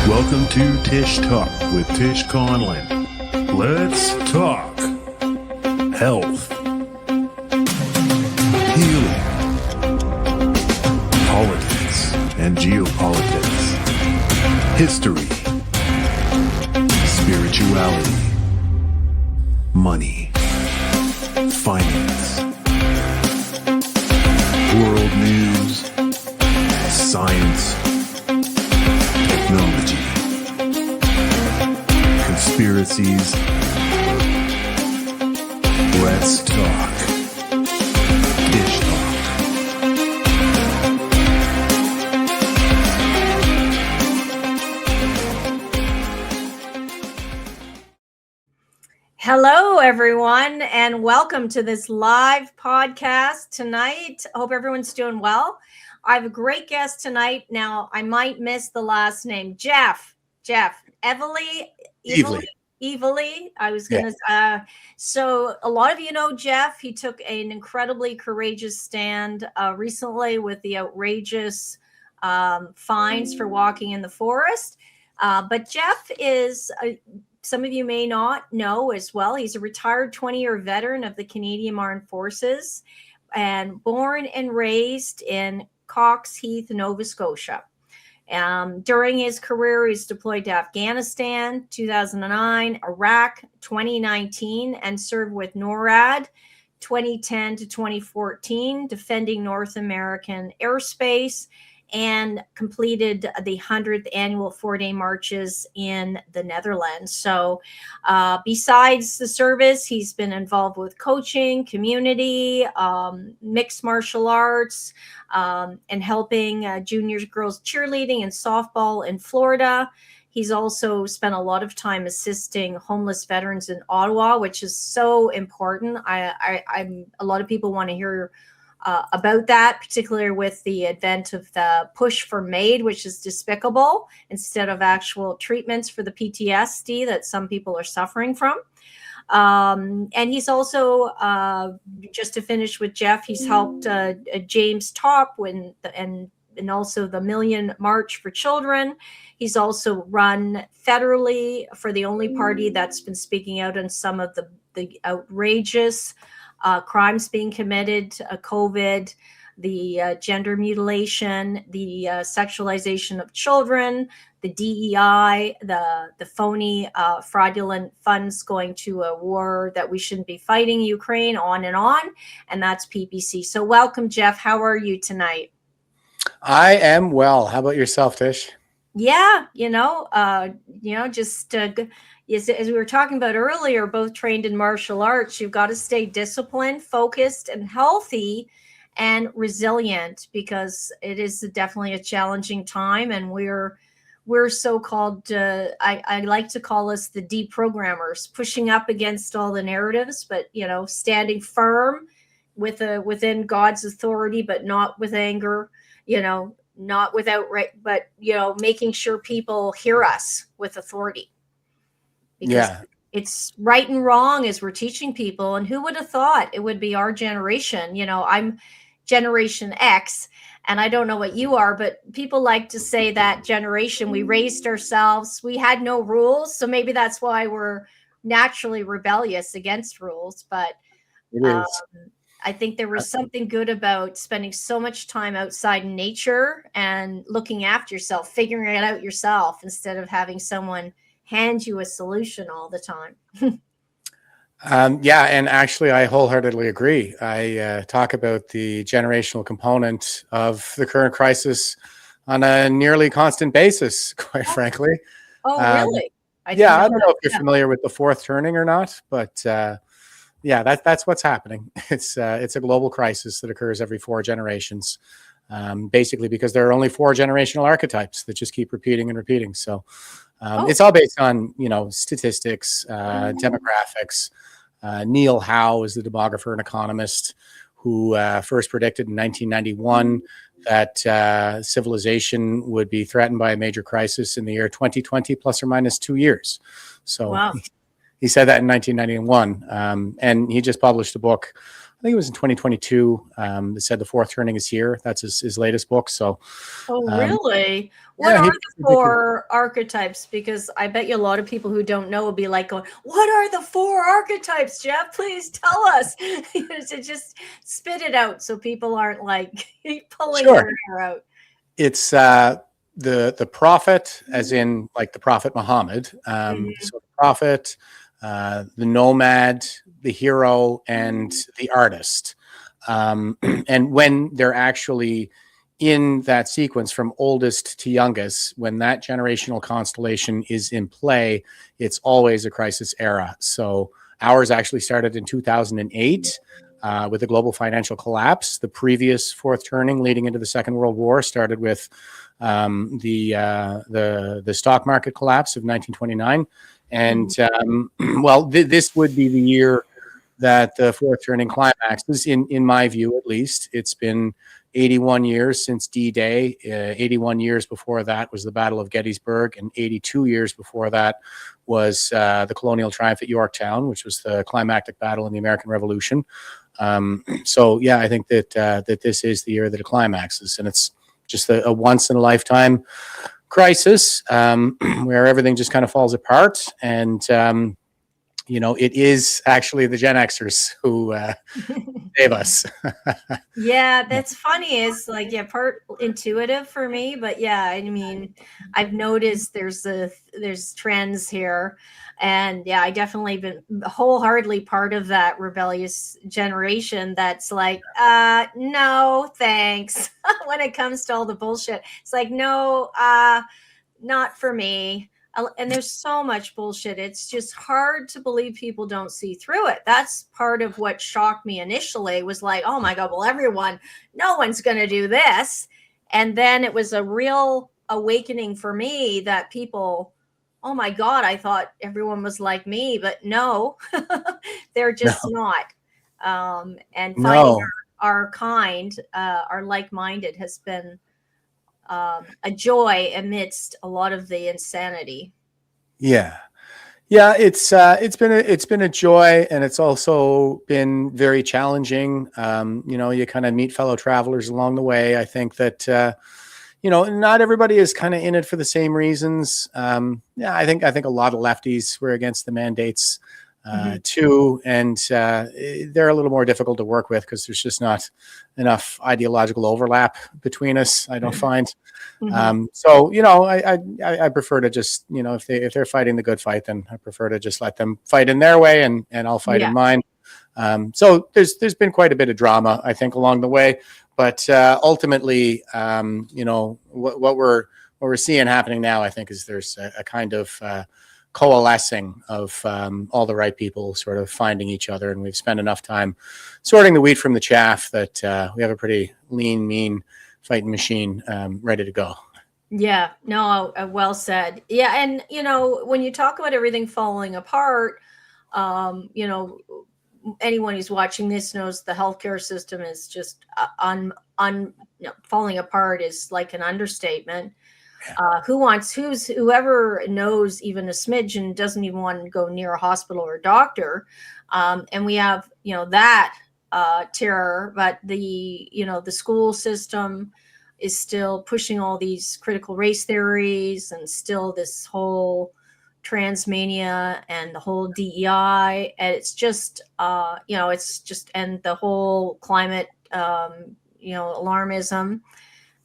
Welcome to TishTalk with Tish Conlon. Let's talk health, healing, politics and geopolitics, history, spirituality, money, finance, world news, science, technology, conspiracies. Let's talk. Dish talk. Hello, everyone, and welcome to this live podcast tonight. I hope everyone's doing well. I have a great guest tonight. Now, I might miss the last name. Jeff, Evely. I was going to, so a lot of you know Jeff. He took an incredibly courageous stand recently with the outrageous fines for walking in the forest. But Jeff is, some of you may not know as well, he's a retired 20-year veteran of the Canadian Armed Forces and born and raised in Cox Heath, Nova Scotia. During his career, he's deployed to Afghanistan, 2009, Iraq, 2019, and served with NORAD, 2010 to 2014, defending North American airspace, and completed the 100th annual 4-day marches in the Netherlands. So besides the service, he's been involved with coaching, community, mixed martial arts, and helping junior girls cheerleading and softball in Florida. He's also spent a lot of time assisting homeless veterans in Ottawa, which is so important. I'm a lot of people want to hear about that, particularly with the advent of the push for MAID, which is despicable, instead of actual treatments for the PTSD that some people are suffering from. And he's also, just to finish with Jeff, he's helped James Top and also the Million March for Children. He's also run federally for the only party that's been speaking out on some of the outrageous crimes being committed, COVID, the gender mutilation, the sexualization of children, the DEI, the phony fraudulent funds going to a war that we shouldn't be fighting, Ukraine, on, and that's PPC. So welcome, Jeff. How are you tonight? I am well. How about yourself, Tish? Yeah, just as we were talking about earlier, both trained in martial arts, you've got to stay disciplined, focused, and healthy and resilient, because it is definitely a challenging time. And we're so-called, I like to call us the deprogrammers, pushing up against all the narratives, but, standing firm within God's authority, but not with anger, not without but making sure people hear us with authority, because it's right and wrong as we're teaching people. And who would have thought it would be our generation? I'm Generation X, and I don't know what you are, but people like to say that generation, we raised ourselves, we had no rules, so maybe that's why we're naturally rebellious against rules. But I think there was something good about spending so much time outside in nature and looking after yourself, figuring it out yourself, instead of having someone hand you a solution all the time. And actually, I wholeheartedly agree. I talk about the generational component of the current crisis on a nearly constant basis, quite frankly. Oh, really? I don't know if you're familiar with the fourth turning or not, but that's what's happening. It's a global crisis that occurs every 4 generations, basically because there are only 4 generational archetypes that just keep repeating and repeating. So it's all based on, statistics, demographics. Neil Howe is the demographer and economist who first predicted in 1991 that civilization would be threatened by a major crisis in the year 2020, plus or minus 2 years. So he said that in 1991. And he just published a book think it was in 2022, that said the fourth turning is here. That's his latest book. So, Oh, really? What yeah, are the four archetypes? Because I bet you a lot of people who don't know will be like going, "What are the four archetypes, Jeff? Please tell us." To just spit it out so people aren't like pulling sure. their hair out. It's the prophet, as in like the prophet Muhammad. So the prophet, the nomad, the hero, and the artist. And when they're actually in that sequence from oldest to youngest, when that generational constellation is in play, it's always a crisis era. So ours actually started in 2008. With the global financial collapse. The previous fourth turning leading into the Second World War started with the stock market collapse of 1929. And this would be the year that the fourth turning climaxes, in my view at least. It's been 81 years since D-Day. 81 years before that was the Battle of Gettysburg, and 82 years before that was the colonial triumph at Yorktown, which was the climactic battle in the American Revolution. So yeah, I think that this is the year that it climaxes, and it's just a once in a lifetime crisis where everything just kind of falls apart. And it is actually the Gen Xers who save us. Yeah, that's funny. It's like, yeah, part intuitive for me, but yeah, I mean, I've noticed there's trends here, and yeah, I definitely been wholeheartedly part of that rebellious generation that's like, no, thanks. When it comes to all the bullshit, it's like, no, not for me. And there's so much bullshit. It's just hard to believe people don't see through it. That's part of what shocked me initially, was like, oh my God, well, no one's going to do this. And then it was a real awakening for me that people, oh my God, I thought everyone was like me, but no, they're just not. And finding our kind, our like-minded has been a joy amidst a lot of the insanity. Yeah, it's been a joy, and it's also been very challenging. You kind of meet fellow travelers along the way. I think that not everybody is kind of in it for the same reasons. I think a lot of lefties were against the mandates too, and they're a little more difficult to work with because there's just not enough ideological overlap between us, I don't find. So I prefer to just, if they're fighting the good fight, then I prefer to just let them fight in their way, and I'll fight in mine. So there's been quite a bit of drama, I think, along the way, but ultimately, what we're seeing happening now, I think, is there's a kind of coalescing of all the right people sort of finding each other, and we've spent enough time sorting the wheat from the chaff that we have a pretty lean, mean fighting machine ready to go. Yeah, no, well said. Yeah, and when you talk about everything falling apart, anyone who's watching this knows the healthcare system is just falling apart is like an understatement. Whoever knows even a smidge and doesn't even want to go near a hospital or a doctor, and we have that terror, but the school system is still pushing all these critical race theories, and still this whole transmania and the whole DEI, and it's just and the whole climate alarmism.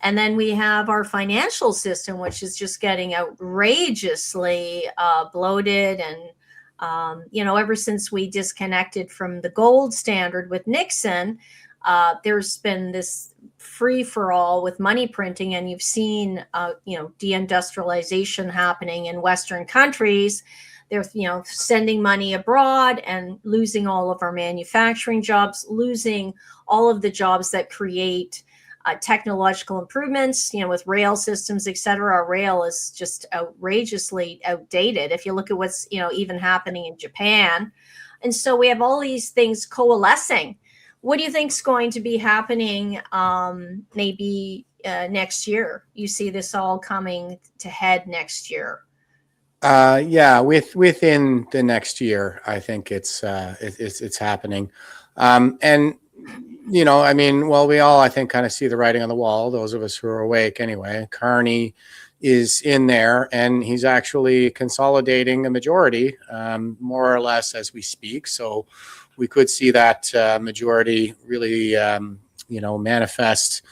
And then we have our financial system, which is just getting outrageously bloated. And, ever since we disconnected from the gold standard with Nixon, there's been this free for all with money printing. And you've seen, deindustrialization happening in Western countries. They're, sending money abroad and losing all of our manufacturing jobs, losing all of the jobs that create technological improvements, with rail systems, et cetera. Our rail is just outrageously outdated. If you look at what's, even happening in Japan. And so we have all these things coalescing. What do you think is going to be happening maybe next year? You see this all coming to head next year? Within the next year, I think it's happening. And I mean, well, we all, I think, kind of see the writing on the wall, those of us who are awake anyway. Carney is in there, and he's actually consolidating a majority, more or less, as we speak. So we could see that majority really, manifest,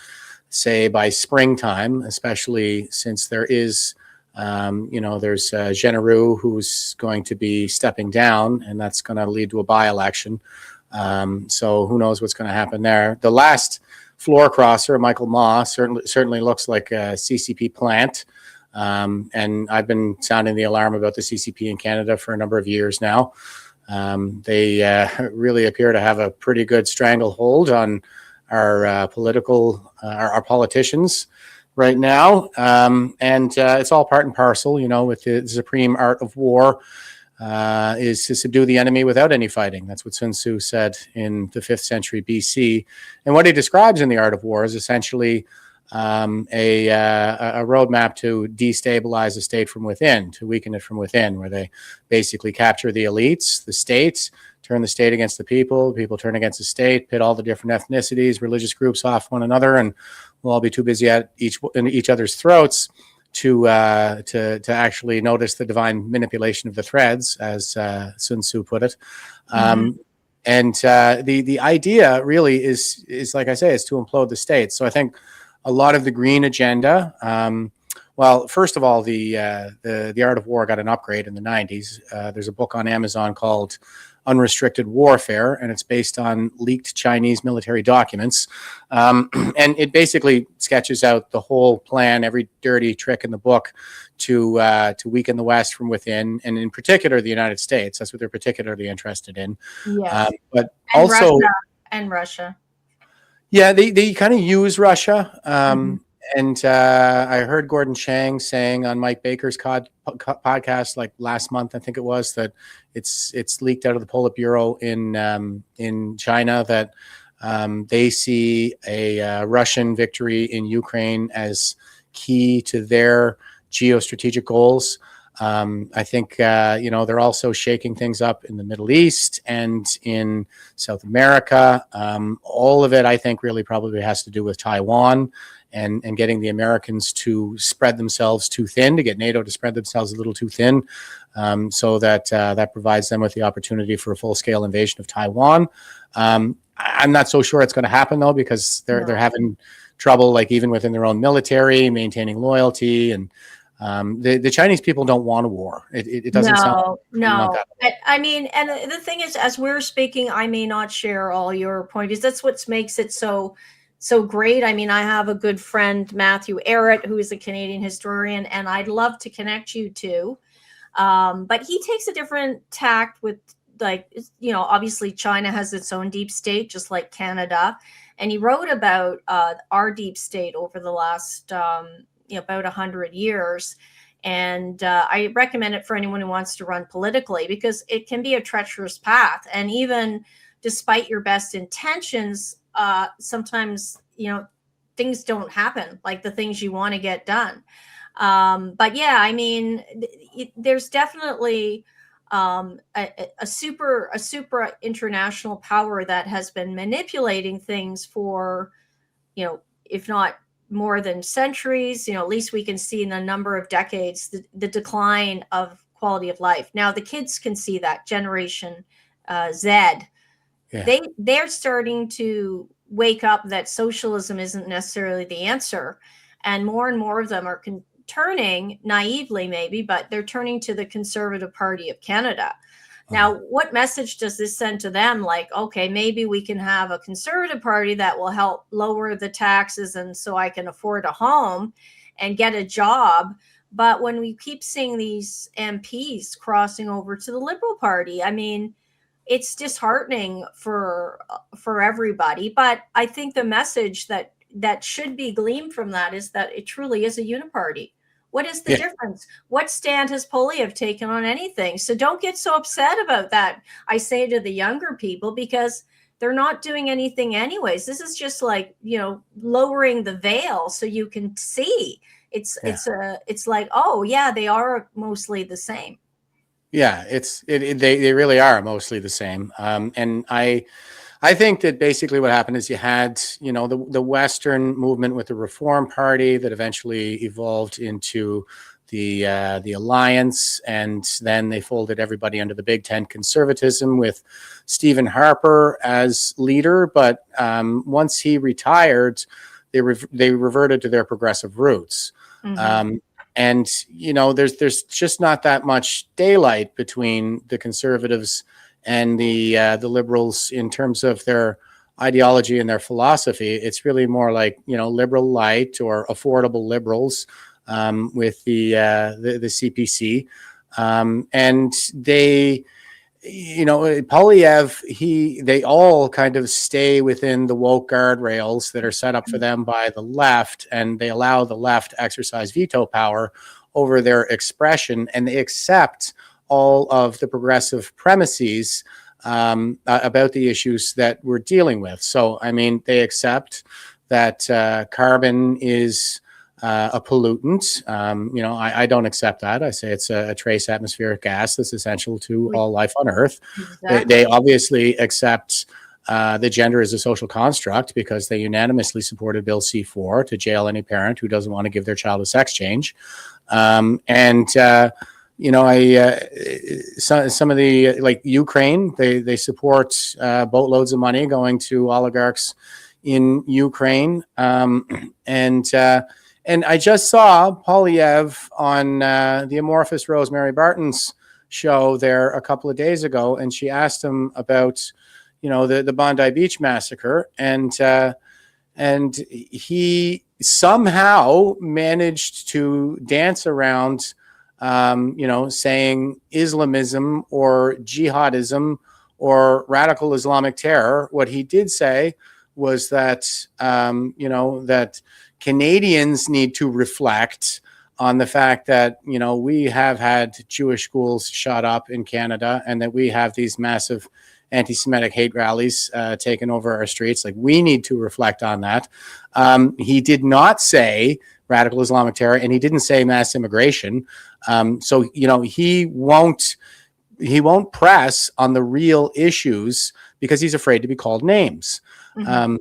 say, by springtime, especially since there is, there's Genereux who's going to be stepping down, and that's going to lead to a by-election. So who knows what's going to happen there. The last floor crosser, Michael Ma, certainly looks like a CCP plant. And I've been sounding the alarm about the CCP in Canada for a number of years now. They really appear to have a pretty good stranglehold on our our politicians right now. And it's all part and parcel, with the supreme art of war. Is to subdue the enemy without any fighting. That's what Sun Tzu said in the 5th century BC. And what he describes in The Art of War is essentially a roadmap to destabilize the state from within, to weaken it from within, where they basically capture the elites, the states, turn the state against the people turn against the state, pit all the different ethnicities, religious groups off one another, and we'll all be too busy at each other's throats to actually notice the divine manipulation of the threads, as Sun Tzu put it. And the idea really is like I say, is to implode the state. So I think a lot of the green agenda. Well, first of all, the Art of War got an upgrade in the 90s. There's a book on Amazon called Unrestricted Warfare, and it's based on leaked Chinese military documents. And it basically sketches out the whole plan, every dirty trick in the book to weaken the West from within, and in particular the United States. That's what they're particularly interested in. Yes. But and also Russia. Yeah, they kind of use Russia. And I heard Gordon Chang saying on Mike Baker's podcast, like last month, I think it was, that it's leaked out of the Politburo in China that they see a Russian victory in Ukraine as key to their geostrategic goals. I think, they're also shaking things up in the Middle East and in South America. All of it, I think, really probably has to do with Taiwan and getting the Americans to spread themselves too thin, to get NATO to spread themselves a little too thin, so that provides them with the opportunity for a full-scale invasion of Taiwan. I'm not so sure it's going to happen, though, because they're having trouble, like even within their own military, maintaining loyalty, and the Chinese people don't want a war. It doesn't sound no. I mean, and the thing is, as we're speaking, I may not share all your points. That's what makes it so great. I mean, I have a good friend, Matthew Arrett, who is a Canadian historian, and I'd love to connect you to. But he takes a different tact with, like, obviously China has its own deep state, just like Canada. And he wrote about our deep state over the last about 100 years. And I recommend it for anyone who wants to run politically, because it can be a treacherous path. And even despite your best intentions, sometimes, things don't happen like the things you want to get done. But yeah, I mean, there's definitely a super international power that has been manipulating things for, if not more than centuries, at least we can see in a number of decades, the decline of quality of life. Now the kids can see that, Generation Z. Yeah. They're starting to wake up that socialism isn't necessarily the answer. And more of them are turning, naively maybe, but they're turning to the Conservative Party of Canada. Now, what message does this send to them? Like, okay, maybe we can have a Conservative Party that will help lower the taxes, and so I can afford a home and get a job. But when we keep seeing these MPs crossing over to the Liberal Party, I mean, it's disheartening for everybody. But I think the message that should be gleaned from that is that it truly is a uniparty. What is the difference? What stand has Poilievre taken on anything? So don't get so upset about that. I say to the younger people, because they're not doing anything anyways. This is just like, lowering the veil so you can see. It's like, oh yeah, they are mostly the same. Yeah, they really are mostly the same. And I think that basically what happened is you had, the Western movement with the Reform Party that eventually evolved into the Alliance, and then they folded everybody under the Big Ten conservatism with Stephen Harper as leader. But once he retired, they reverted to their progressive roots. And there's just not that much daylight between the conservatives and the liberals in terms of their ideology and their philosophy. It's really more like liberal light or affordable liberals with the CPC, and they. Polyev, they all kind of stay within the woke guardrails that are set up for them by the left, and they allow the left to exercise veto power over their expression, and they accept all of the progressive premises about the issues that we're dealing with. So, I mean, they accept that carbon is a pollutant. I don't accept that. I say it's a trace atmospheric gas that's essential to all life on Earth. Exactly. They obviously accept the gender as a social construct because they unanimously supported Bill C-4 to jail any parent who doesn't want to give their child a sex change. Some of the, like Ukraine, they support boatloads of money going to oligarchs in Ukraine. And I just saw Polyev on the amorphous Rosemary Barton's show there a couple of days ago, and she asked him about, the Bondi Beach massacre, and he somehow managed to dance around, saying Islamism or jihadism or radical Islamic terror. What he did say was that, that Canadians need to reflect on the fact that, we have had Jewish schools shut up in Canada, and that we have these massive anti-Semitic hate rallies taking over our streets. Like, we need to reflect on that. He did not say radical Islamic terror, and he didn't say mass immigration. So, he won't press on the real issues because he's afraid to be called names. I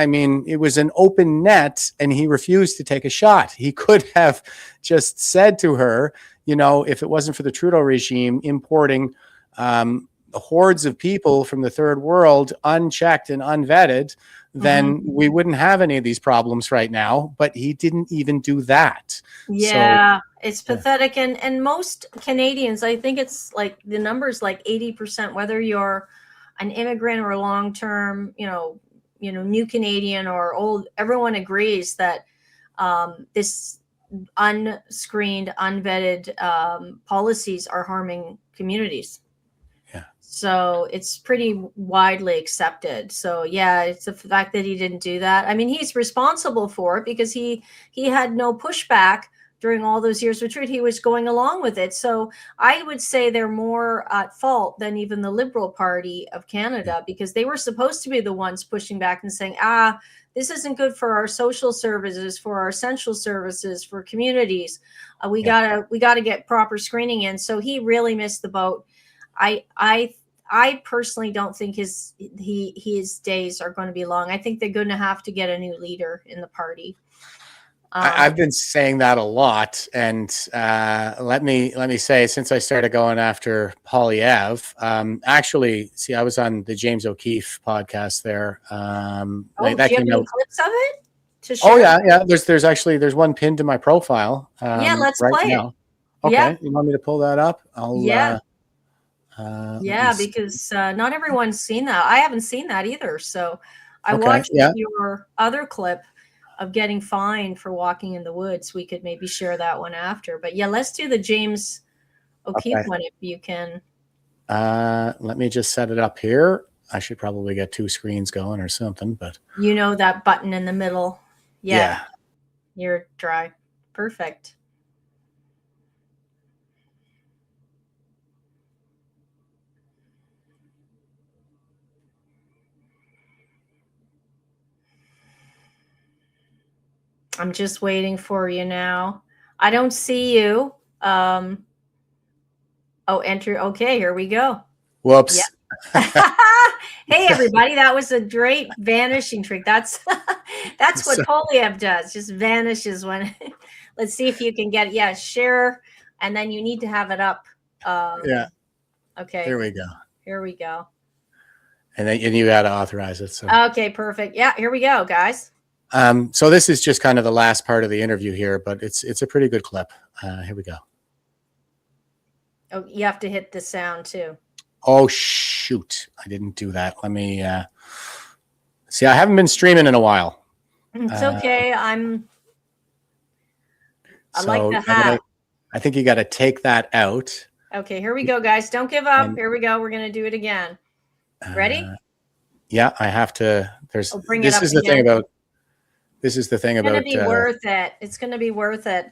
mean, it was an open net, and he refused to take a shot. He could have just said to her, if it wasn't for the Trudeau regime importing hordes of people from the third world, unchecked and unvetted, then we wouldn't have any of these problems right now. But he didn't even do that. Yeah, it's pathetic. And most Canadians, I think it's like the number's like 80%, whether you're an immigrant or a long-term, new Canadian or old, everyone agrees that this unscreened, unvetted policies are harming communities. Yeah. So it's pretty widely accepted. So yeah, it's the fact that he didn't do that. I mean, he's responsible for it because he had no pushback during all those years of Trudeau. He was going along with it. So I would say they're more at fault than even the Liberal Party of Canada, because they were supposed to be the ones pushing back and saying, this isn't good for our social services, for our essential services, for communities. We gotta get proper screening in. So he really missed the boat. I personally don't think his days are going to be long. I think they're going to have to get a new leader in the party. I've been saying that a lot, and let me say, since I started going after Polyev, actually, see, I was on the James O'Keefe podcast there. Do you have any clips of it to share? Oh yeah. There's one pinned to my profile. Let's right play now. it. Okay, Yeah. You want me to pull that up? Because not everyone's seen that. I haven't seen that either. So I watched your other clip of getting fined for walking in the woods. We could maybe share that one after. But yeah, let's do the James O'Keefe one if you can. Let me just set it up here. I should probably get two screens going or something, but that button in the middle. Yeah. You're dry. Perfect. I'm just waiting for you now. I don't see you. Enter. Okay, here we go. Whoops. Hey everybody, that was a great vanishing trick. That's that's what So- Polyev does. Just vanishes when. Let's see if you can get it. Yeah, share, and then you need to have it up. yeah, Okay, there we go. here we go. And then you got to authorize it. So, Okay, perfect. Yeah, here we go, guys. so this is just kind of the last part of the interview here, but it's a pretty good clip. Here we go. Oh, you have to hit the sound too. Oh shoot, I didn't do that. Let me see. I haven't been streaming in a while. It's okay. I like So the hat. I think you got to take that out. Okay, here we go, guys. Don't give up. And- Here we go. We're gonna do it again. Ready? Yeah, I have to. There's. I'll bring it This up is the thing again. about. This is the thing It's about. gonna be worth it. It's gonna be worth it.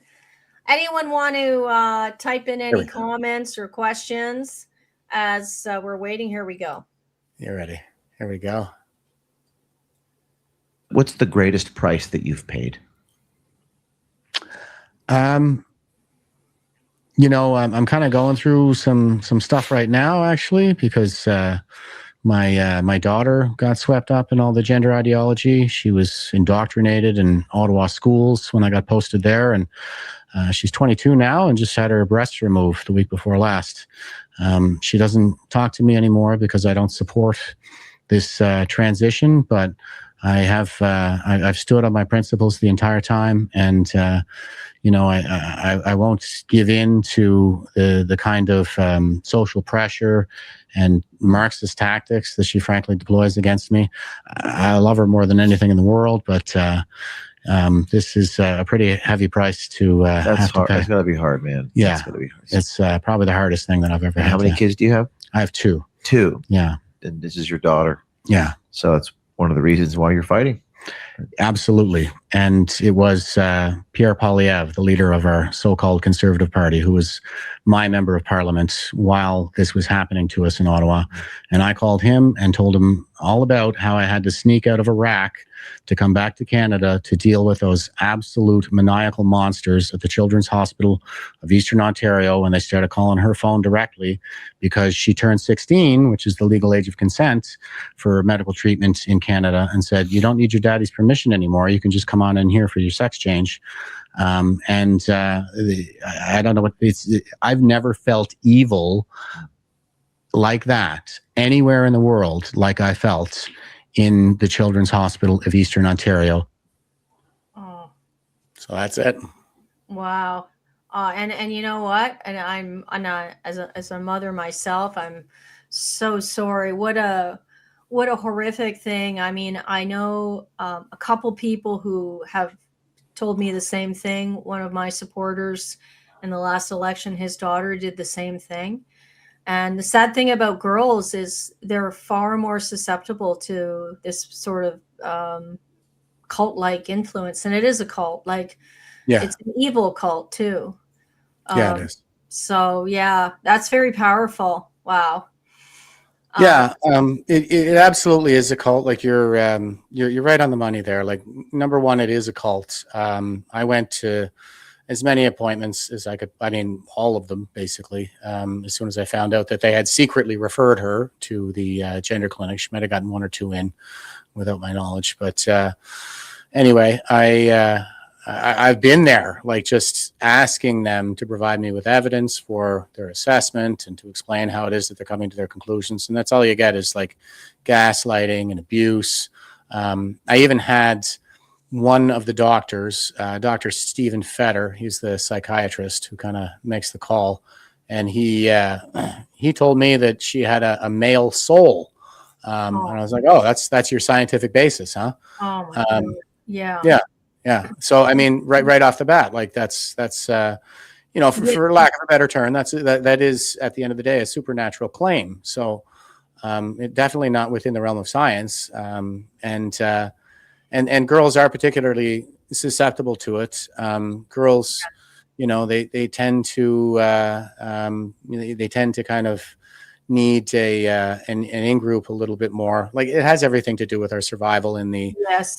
Anyone want to type in any we go. comments or questions as we're waiting? Here we go. You're ready. Here we go. What's the greatest price that you've paid? You know, I'm kind of going through some stuff right now, actually, because my daughter got swept up in all the gender ideology. She was indoctrinated in Ottawa schools when I got posted there, and she's 22 now and just had her breasts removed the week before last. She doesn't talk to me anymore because I don't support this transition, but I have I've stood on my principles the entire time, and you know, I won't give in to the kind of social pressure and Marxist tactics that she frankly deploys against me. I love her more than anything in the world, but this is a pretty heavy price to That's have hard. to pay. It's gotta be hard, man. Yeah. It's gotta be hard. It's probably the hardest thing that I've ever And had. how many to- kids do you have? I have two. Two. Yeah, And this is your daughter. yeah. So that's one of the reasons why you're fighting. Absolutely. And it was Pierre Poilievre, the leader of our so-called Conservative Party, who was my member of parliament while this was happening to us in Ottawa. And I called him and told him all about how I had to sneak out of Iraq to come back to Canada to deal with those absolute maniacal monsters at the Children's Hospital of Eastern Ontario when they started calling her phone directly because she turned 16, which is the legal age of consent for medical treatment in Canada, and said, you don't need your daddy's permission anymore. You can just come on in here for your sex change. I don't know what it's. I've never felt evil like that anywhere in the world like I felt in the Children's Hospital of Eastern Ontario. Oh, So that's it. wow. And you know what? And I'm as a mother myself, I'm so sorry. What a horrific thing. I mean, I know a couple people who have told me the same thing. One of my supporters in the last election, his daughter did the same thing. And the sad thing about girls is they're far more susceptible to this sort of cult-like influence. And it is a cult. Like, Yeah. it's an evil cult too. Yeah, it is. So yeah, that's very powerful. Wow. Yeah, it absolutely is a cult. Like you're right on the money there. Like number one, it is a cult. I went to as many appointments as I could. I mean, all of them basically. As soon as I found out that they had secretly referred her to the gender clinic, she might have gotten one or two in without my knowledge. But anyway, I've been there, like just asking them to provide me with evidence for their assessment and to explain how it is that they're coming to their conclusions. And that's all you get is like gaslighting and abuse. I even had one of the doctors, Dr. Stephen Fetter, he's the psychiatrist who kind of makes the call. And he told me that she had a male soul. And I was like, oh, that's your scientific basis, huh? Oh my God. Yeah. Yeah. Yeah. So, I mean, right off the bat, like that's you know, for lack of a better term, that is at the end of the day, a supernatural claim. So, it definitely not within the realm of science. And girls are particularly susceptible to it. Girls, you know, they tend to kind of need an in-group a little bit more. Like it has everything to do with our survival in the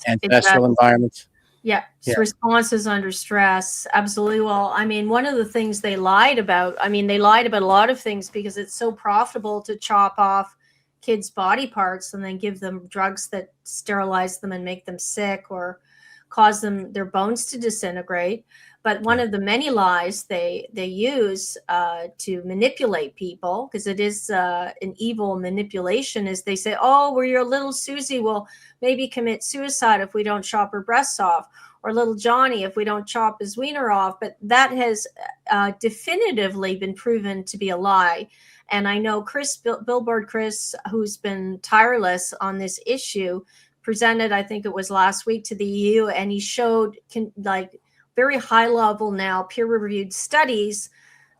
ancestral environment. Yeah, responses under stress. Absolutely. Well, I mean, one of the things they lied about, I mean, they lied about a lot of things because it's so profitable to chop off kids' body parts and then give them drugs that sterilize them and make them sick or cause them their bones to disintegrate. But one of the many lies they use to manipulate people, because it is an evil manipulation, is they say, "Oh, well, your little Susie will maybe commit suicide if we don't chop her breasts off, or little Johnny if we don't chop his wiener off." But that has definitively been proven to be a lie. And I know Billboard Chris, who's been tireless on this issue, presented, I think it was last week, to the EU, and he showed very high level now peer-reviewed studies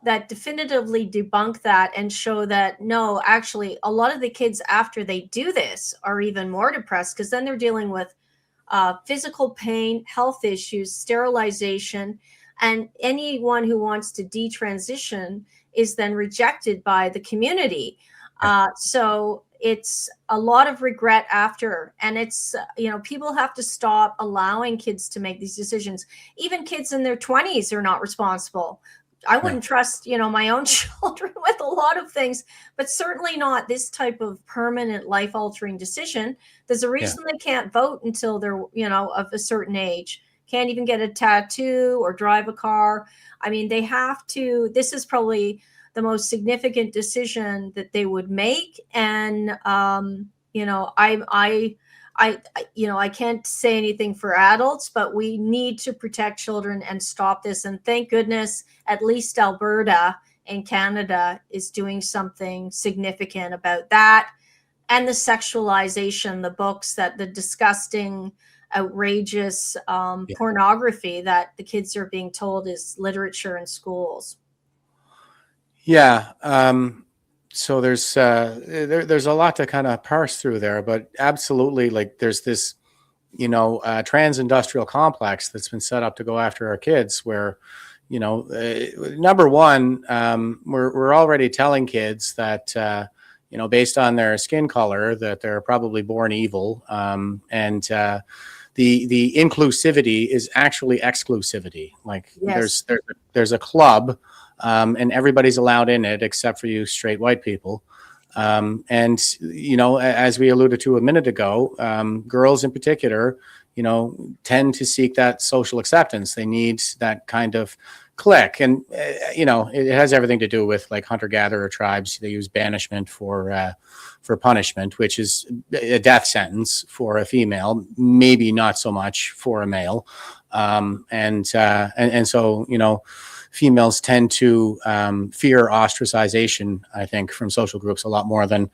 that definitively debunk that and show that no, actually a lot of the kids after they do this are even more depressed, because then they're dealing with physical pain, health issues, sterilization, and anyone who wants to detransition is then rejected by the community. So it's a lot of regret after, and it's, people have to stop allowing kids to make these decisions. Even kids in their 20s are not responsible. I wouldn't trust, my own children with a lot of things, but certainly not this type of permanent life altering decision. There's a reason they can't vote until they're, of a certain age, can't even get a tattoo or drive a car. I mean, they have to, this is probably the most significant decision that they would make. And, I can't say anything for adults, but we need to protect children and stop this. And thank goodness, at least Alberta in Canada is doing something significant about that. And the sexualization, the books, that the disgusting, outrageous pornography that the kids are being told is literature in schools. Yeah. So there's a lot to kind of parse through there, but absolutely, like, there's this, trans-industrial complex that's been set up to go after our kids, where, number one, we're already telling kids that, based on their skin color, that they're probably born evil. And the inclusivity is actually exclusivity. Like, there's a club, and everybody's allowed in it except for you straight white people. And, as we alluded to a minute ago, girls in particular, tend to seek that social acceptance. They need that kind of clique. And, it has everything to do with, like, hunter-gatherer tribes. They use banishment for punishment, which is a death sentence for a female, maybe not so much for a male. And so, females tend to fear ostracization, I think, from social groups a lot more than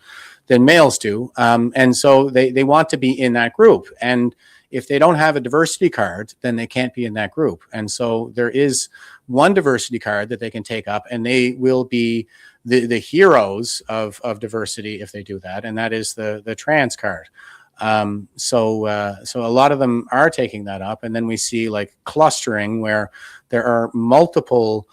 males do. And so they want to be in that group. And if they don't have a diversity card, then they can't be in that group. And so there is one diversity card that they can take up, and they will be the heroes of diversity if they do that. And that is the trans card. So a lot of them are taking that up. And then we see, like, clustering, where there are multiple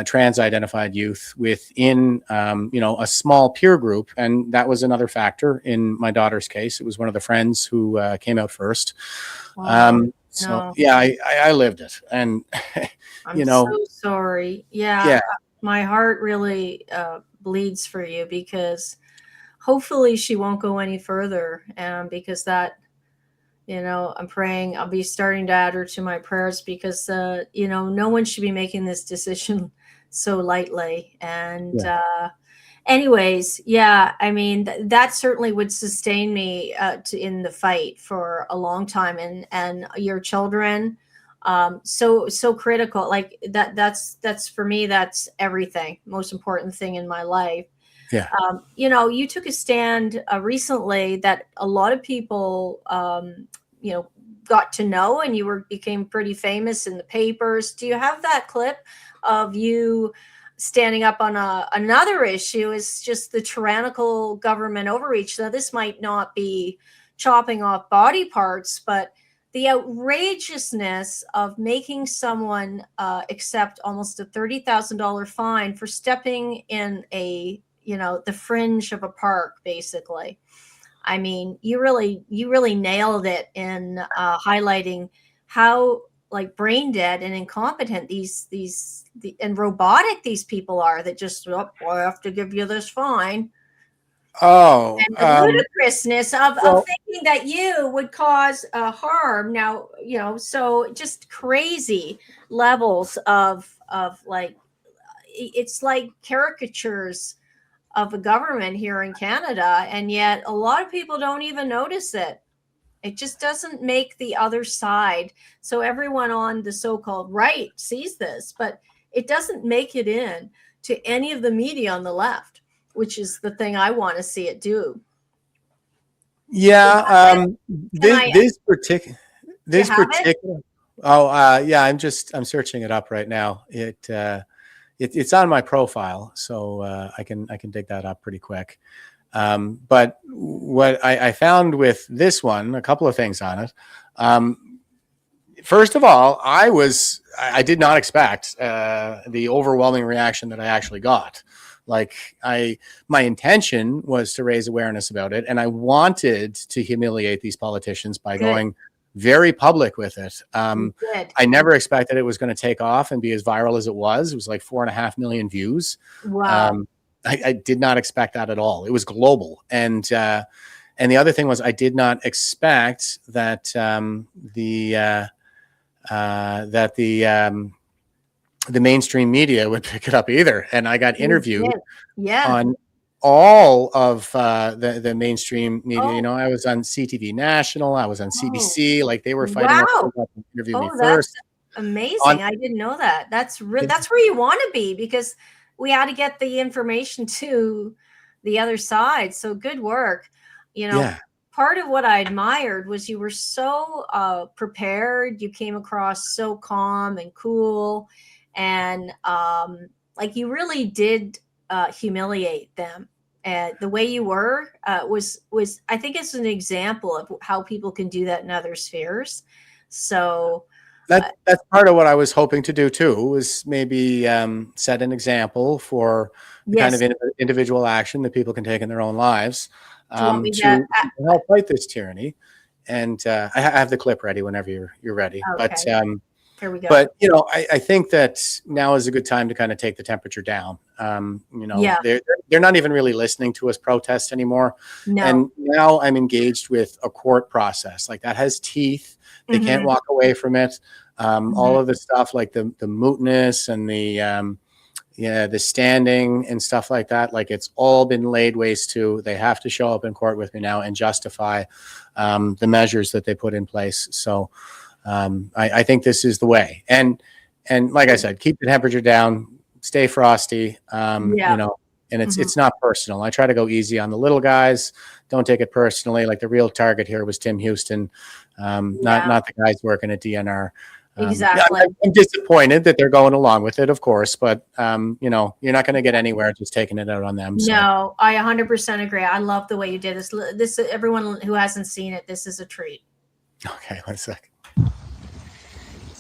trans-identified youth within, a small peer group. And that was another factor in my daughter's case. It was one of the friends who came out first. Wow. So, yeah, I lived it. And, I'm so sorry. Yeah. My heart really bleeds for you, because hopefully she won't go any further. Because that, I'm praying, I'll be starting to add her to my prayers, because, no one should be making this decision so lightly. And anyways, I mean, that certainly would sustain me in the fight for a long time. And your children, so critical. Like, that's for me, that's everything, most important thing in my life. Yeah. You took a stand recently that a lot of people, got to know, and you became pretty famous in the papers. Do you have that clip of you standing up on another issue? Is just the tyrannical government overreach. Now, this might not be chopping off body parts, but the outrageousness of making someone accept almost a $30,000 fine for stepping in the fringe of a park, basically. I mean, you really nailed it in highlighting how, like, brain dead and incompetent and robotic these people are, that just, I have to give you this fine. Oh, and the ludicrousness of thinking that you would cause harm. Now, so just crazy levels of like, it's like caricatures of a government here in Canada, and yet a lot of people don't even notice it. It just doesn't make the other side. So everyone on the so-called right sees this, but it doesn't make it in to any of the media on the left, which is the thing I want to see it do. Yeah. This particular. Yeah. I'm searching it up right now. It's on my profile, so I can dig that up pretty quick. But what I found with this one, a couple of things on it. First of all, I did not expect the overwhelming reaction that I actually got. Like my intention was to raise awareness about it, and I wanted to humiliate these politicians by going very public with it. I never expected it was going to take off and be as viral as it was. It was like 4.5 million views. Wow. I did not expect that at all. It was global. And the other thing was I did not expect that the mainstream media would pick it up either. And I got interviewed on all of the mainstream media. I was on CTV National. I was on CBC. Like they were fighting up to interview me first. Amazing. I didn't know that. That's where you want to be, because we had to get the information to the other side. So good work. Part of what I admired was you were so prepared. You came across so calm and cool, and like you really did humiliate them. And the way you were was I think it's an example of how people can do that in other spheres. So that's part of what I was hoping to do too, was maybe set an example for the kind of individual action that people can take in their own lives to help fight this tyranny. And I have the clip ready whenever you're ready. Okay. But here we go. But I think that now is a good time to kind of take the temperature down. They're not even really listening to us protest anymore. No. And now I'm engaged with a court process. Like that has teeth. They can't walk away from it. All of the stuff like the mootness and the standing and stuff like that, like it's all been laid waste to. They have to show up in court with me now and justify the measures that they put in place. So I think this is the way. And like I said, keep the temperature down, stay frosty, and it's not personal. I try to go easy on the little guys. Don't take it personally. Like the real target here was Tim Houston, not the guys working at DNR. Exactly. I'm disappointed that they're going along with it, of course, but you're not going to get anywhere just taking it out on them. So. No, I 100% agree. I love the way you did this. This, everyone who hasn't seen it, this is a treat. Okay, 1 second.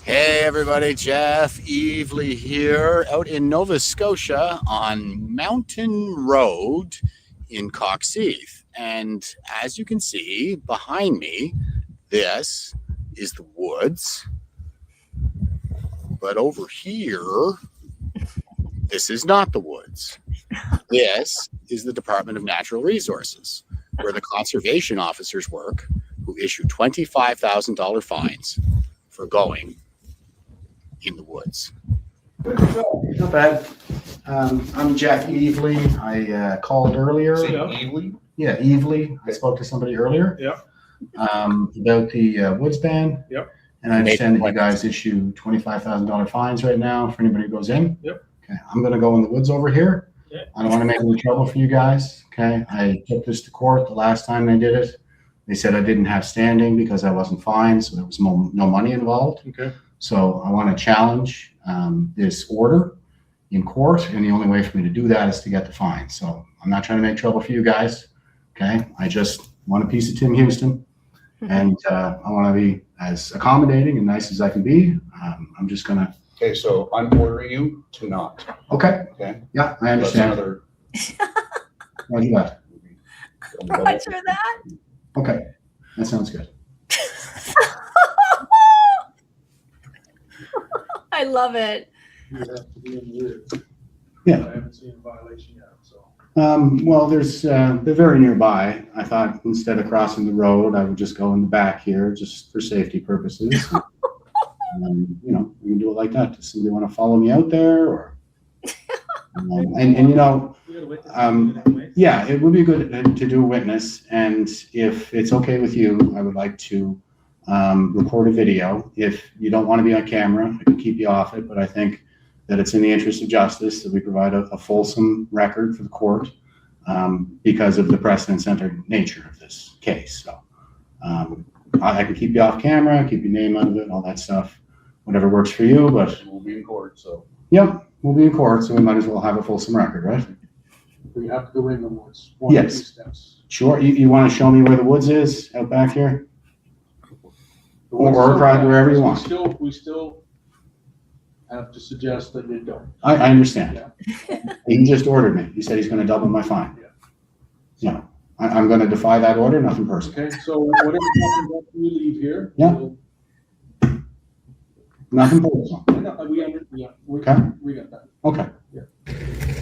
Hey everybody, Jeff Evely here, out in Nova Scotia on Mountain Road in Coxheath. And as you can see behind me, this is the woods. But over here, this is not the woods. This is the Department of Natural Resources, where the conservation officers work, who issue $25,000 fines for going in the woods. Not bad. I'm Jeff Evely. I called earlier. Evely? Yeah, Evely. I spoke to somebody earlier. Yep. About the woods ban. Yep. And I understand that you guys issue $25,000 fines right now for anybody who goes in. Yep. Okay, I'm going to go in the woods over here. Yeah. I don't want to make any trouble for you guys. Okay, I took this to court the last time they did it. They said I didn't have standing because I wasn't fined, so there was no money involved. Okay. So I want to challenge this order in court, and the only way for me to do that is to get the fine. So I'm not trying to make trouble for you guys. Okay, I just want a piece of Tim Houston, and I want to be as accommodating and nice as I can be. I'm just gonna. Okay, so I'm ordering you to not. Okay. Okay. Yeah, I understand. Another. Roger that. Roger that. Okay, that sounds good. I love it. You have to be in the woods. Yeah. I haven't seen a violation yet, so. Well, they're very nearby. I thought instead of crossing the road, I would just go in the back here just for safety purposes. You know, we can do it like that. Does somebody want to follow me out there, or? And you know, yeah, it would be good to do a witness. And if it's okay with you, I would like to record a video. If you don't want to be on camera, I can keep you off it. But I think that it's in the interest of justice that we provide a fulsome record for the court because of the precedent-centered nature of this case. So I can keep you off camera, keep your name out of it, all that stuff, whatever works for you. But We'll be in court, so. yep, we'll be in court, so we might as well have a fulsome record, right? We have to go in the woods. Yes. 2 steps. Sure. You want to show me where the woods is out back here? The woods Or are right back. wherever you want. We still have to suggest that you don't. I understand. Yeah. He just ordered me. He said he's going to double my fine. Yeah. Yeah. I'm going to defy that order, nothing personal. Okay, so whatever happens after we leave here. Yeah. we'll- Nothing personal. We Okay. we got that. Okay. Yeah.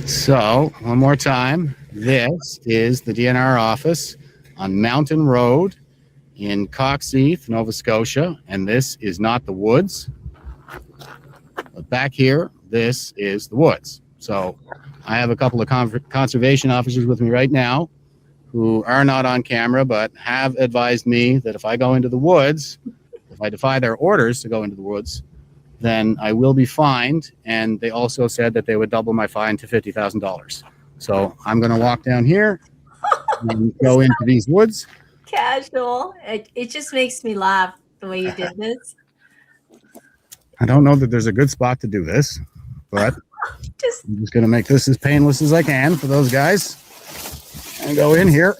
So, one more time. This is the DNR office on Mountain Road in Coxheath, Nova Scotia. And this is not the woods. But back here, this is the woods. So, I have a couple of conservation officers with me right now who are not on camera, but have advised me that if I go into the woods, if I defy their orders to go into the woods, then I will be fined. And they also said that they would double my fine to $50,000. So I'm going to walk down here and go into these woods. Casual. It just makes me laugh the way you did this. I don't know that there's a good spot to do this, but Just I'm just going to make this as painless as I can for those guys and go in here.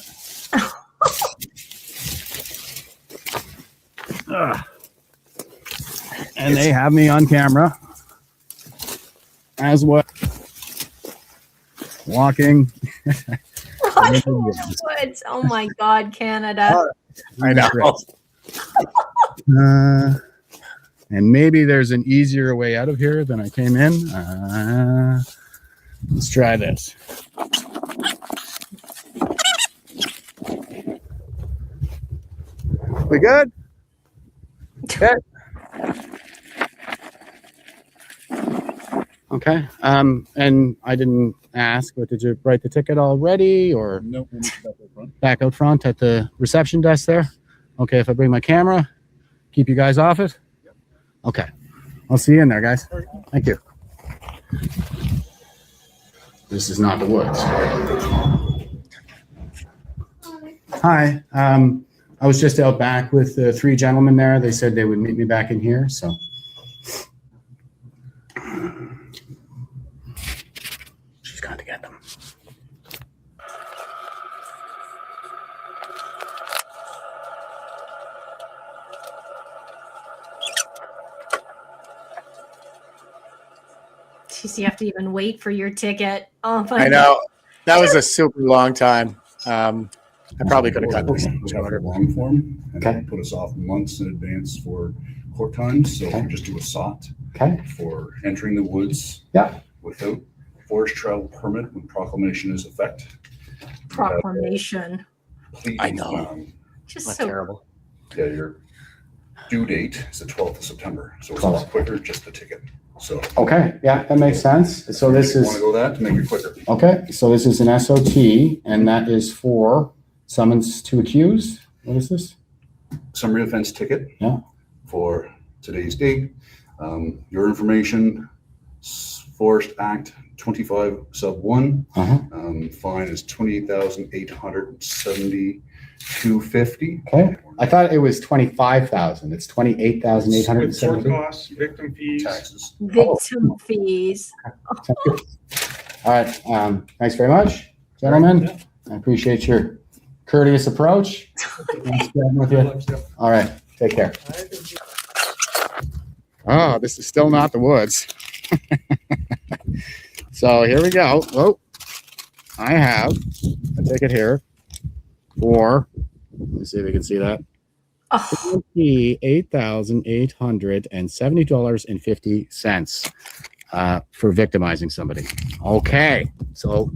And they have me on camera as well, walking. woods. Oh my God, Canada. I know. And maybe there's an easier way out of here than I came in. Let's try this. We good? Okay. Okay. And I didn't ask, but did you write the ticket already, or Nope. back out front at the reception desk there? Okay. If I bring my camera, keep you guys off it. Okay. I'll see you in there, guys. Thank you. This is not the woods. Hi. I was just out back with the 3 gentlemen there. They said they would meet me back in here, so. She's gone to get them. Jeez, you have to even wait for your ticket. Oh my I know. That was a super long time. I probably could have cut this shorter. Long form, and Okay. then put us off months in advance for court times, so Okay. we just do a SOT Okay. for entering the woods. Yeah. Without forest travel permit when proclamation is effect. proclamation. Please, I know. Just That's so terrible. Yeah, your due date is the 12th of September, so it's a 12th. lot quicker, just the ticket. So. Okay. Yeah, that makes sense. So this Want to is, go that to make it quicker? okay. So this is an SOT, and that is for summons to accuse. What is this? Summary offense ticket. Yeah. For today's date. Your information, Forest Act 25 sub 1. Uh-huh. Fine is $28,872.50. Okay. I thought it was 25,000. It's 28,870. costs, victim fees. Taxes. victim fees. All right. Thanks very much, gentlemen. I appreciate your courteous approach. Nice chatting with you. All right. Take care. Oh, this is still not the woods. So here we go. Oh, I have a ticket here for, let me see if we can see that. Oh, $8,870.50 for victimizing somebody. Okay. So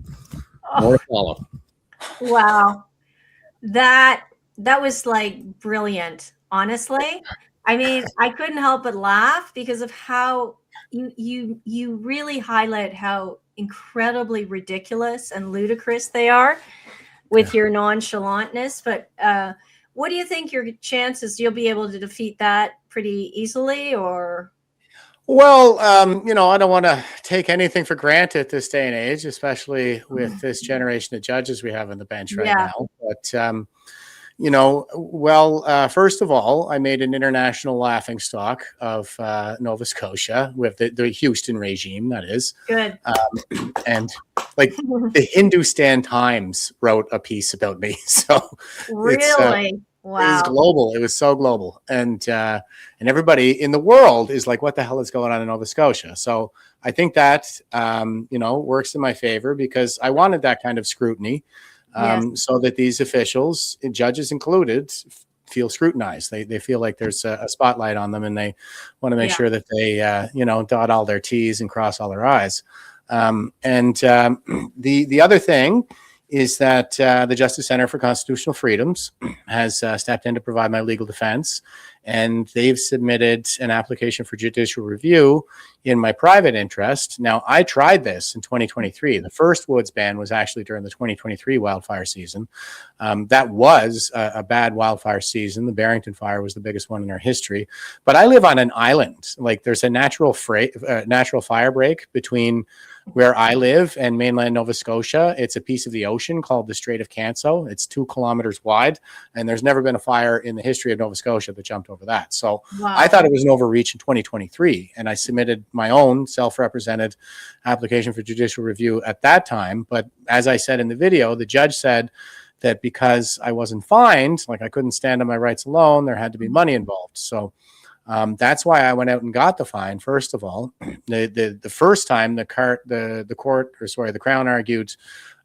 More to follow. Wow. That was like brilliant, honestly. I mean, I couldn't help but laugh because of how you really highlight how incredibly ridiculous and ludicrous they are with your nonchalantness. But what do you think your chances you'll be able to defeat that pretty easily, or Well, I don't want to take anything for granted this day and age, especially with this generation of judges we have on the bench right Yeah. now. But first of all, I made an international laughing stock of Nova Scotia with the Houston regime, that is. good? And like the Hindustan Times wrote a piece about me. So Really? it was Wow. global. It was so global. And everybody in the world is like, what the hell is going on in Nova Scotia? So I think that, works in my favor because I wanted that kind of scrutiny. Yes. So that these officials, judges included, feel scrutinized. They feel like there's a spotlight on them, and they want to make sure that they, dot all their T's and cross all their I's. The other thing is that the Justice Center for Constitutional Freedoms has stepped in to provide my legal defense, and they've submitted an application for judicial review in my private interest. Now, I tried this in 2023. The first woods ban was actually during the 2023 wildfire season. That was a bad wildfire season. The Barrington fire was the biggest one in our history. But I live on an island. Like, there's a natural fire break between where I live and mainland Nova Scotia. It's a piece of the ocean called the Strait of Canso. It's 2 kilometers wide, and there's never been a fire in the history of Nova Scotia that jumped over that. So Wow. I thought it was an overreach in 2023, and I submitted my own self-represented application for judicial review at that time. But as I said in the video, the judge said that because I wasn't fined, like I couldn't stand on my rights alone, there had to be money involved. So that's why I went out and got the fine. First of all, the first time the Crown argued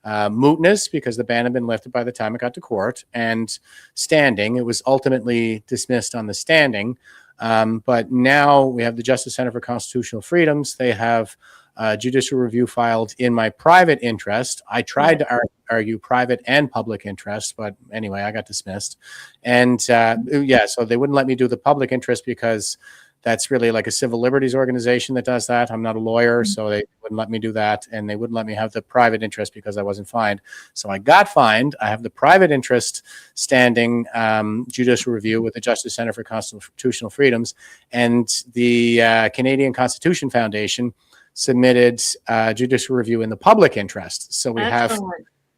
mootness because the ban had been lifted by the time it got to court, and standing, it was ultimately dismissed on the standing. But now we have the Justice Center for Constitutional Freedoms. They have judicial review filed in my private interest. I tried to argue private and public interest, but anyway, I got dismissed. And so they wouldn't let me do the public interest because that's really like a civil liberties organization that does that. I'm not a lawyer, so they wouldn't let me do that. And they wouldn't let me have the private interest because I wasn't fined. So I got fined. I have the private interest standing judicial review with the Justice Center for Constitutional Freedoms. And the Canadian Constitution Foundation submitted judicial review in the public interest. So we have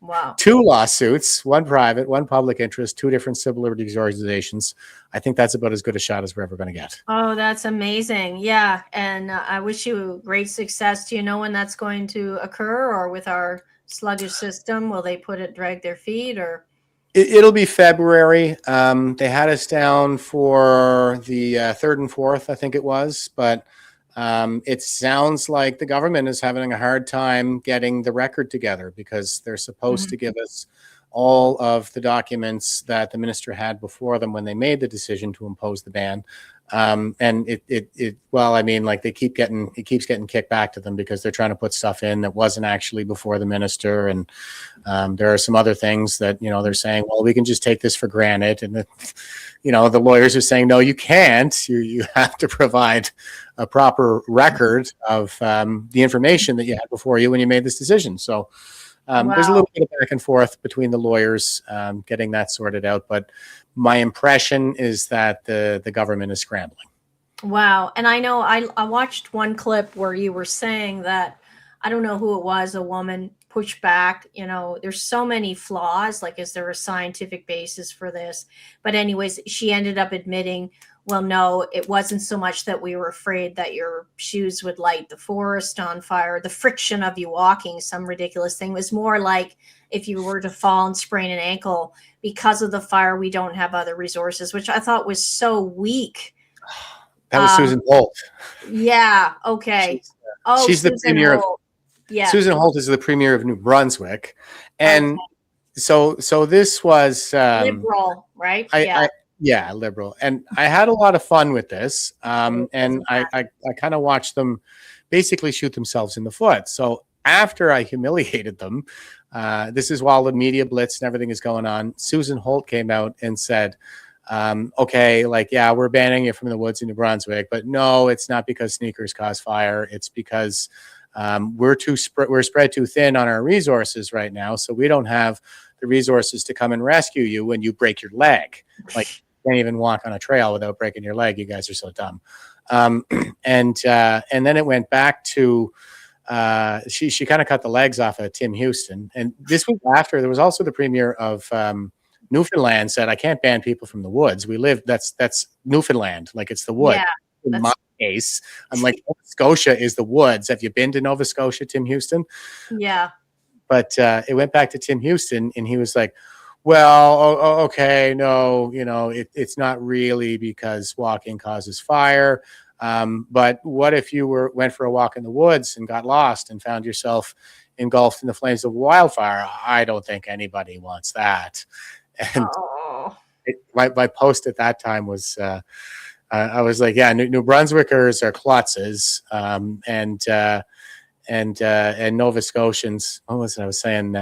Wow. 2 lawsuits, one private, one public interest, 2 different civil liberties organizations. I think that's about as good a shot as we're ever going to get. Oh, that's amazing. Yeah. And I wish you great success. Do you know when that's going to occur, or with our sluggish system, will they drag their feet, or? It'll be February. They had us down for the 3rd and 4th, I think it was, but it sounds like the government is having a hard time getting the record together because they're supposed to give us all of the documents that the minister had before them when they made the decision to impose the ban. And it keeps getting kicked back to them because they're trying to put stuff in that wasn't actually before the minister. And there are some other things that, they're saying, well, we can just take this for granted. And the lawyers are saying, no, you can't. You have to provide a proper record of the information that you had before you when you made this decision. So there's a little bit of back and forth between the lawyers getting that sorted out. But my impression is that the government is scrambling. Wow. And I know I watched one clip where you were saying that, I don't know who it was, a woman pushed back. There's so many flaws. Like, is there a scientific basis for this? But anyways, she ended up admitting, well, no, it wasn't so much that we were afraid that your shoes would light the forest on fire. The friction of you walking, some ridiculous thing, was more like if you were to fall and sprain an ankle because of the fire, we don't have other resources, which I thought was so weak. That was Susan Holt. Yeah. Okay. She's the premier. Yeah. Susan Holt is the premier of New Brunswick. And so this was liberal, right? Yeah, liberal. And I had a lot of fun with this. And I kind of watched them basically shoot themselves in the foot. So after I humiliated them, this is while the media blitz and everything is going on, Susan Holt came out and said, okay, like, yeah, we're banning you from the woods in New Brunswick, but no, it's not because sneakers cause fire. It's because we're spread too thin on our resources right now. So we don't have the resources to come and rescue you when you break your leg. Like, you can't even walk on a trail without breaking your leg. You guys are so dumb. And then it went back to, she kind of cut the legs off of Tim Houston. And this was after there was also the premier of Newfoundland said, I can't ban people from the woods. We live, that's Newfoundland. Like, it's the woods. Yeah, in my case, I'm like, Nova Scotia is the woods. Have you been to Nova Scotia, Tim Houston? Yeah. But it went back to Tim Houston, and he was like, well, okay, no, it's not really because walking causes fire. But what if you went for a walk in the woods and got lost and found yourself engulfed in the flames of wildfire? I don't think anybody wants that. And my post at that time was, I was like, yeah, New Brunswickers are klutzes, and Nova Scotians. What was it I was saying?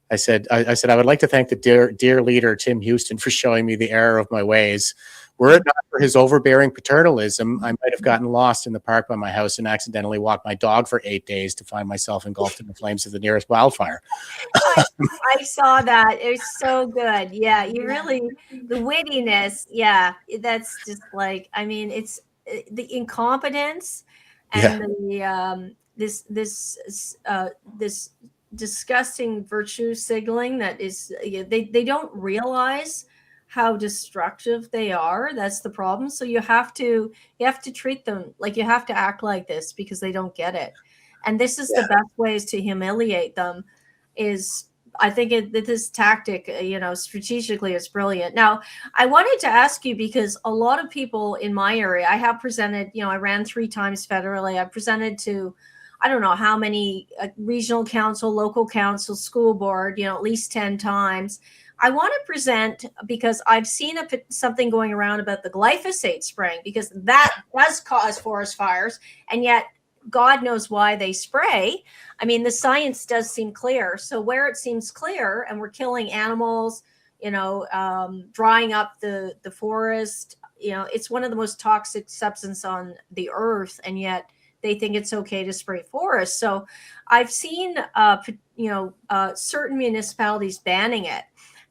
I said, I would like to thank the dear leader, Tim Houston, for showing me the error of my ways. Were it not for his overbearing paternalism, I might have gotten lost in the park by my house and accidentally walked my dog for 8 days to find myself engulfed in the flames of the nearest wildfire. I saw that. It was so good. Yeah, you really, the wittiness. Yeah, that's just like, I mean, it's the incompetence and this disgusting virtue signaling that is, they don't realize how destructive they are. That's the problem. So you have to treat them like, you have to act like this because they don't get it. And this is the best ways to humiliate them. Is, I think this tactic, strategically is brilliant. Now, I wanted to ask you, because a lot of people in my area, I have presented, I ran 3 times federally. I presented to, I don't know how many, regional council, local council, school board, at least 10 times. I want to present because I've seen something going around about the glyphosate spraying, because that does cause forest fires, and yet God knows why they spray. I mean, the science does seem clear. So where it seems clear, and we're killing animals, drying up the forest, it's one of the most toxic substances on the earth, and yet they think it's okay to spray forests. So I've seen, certain municipalities banning it.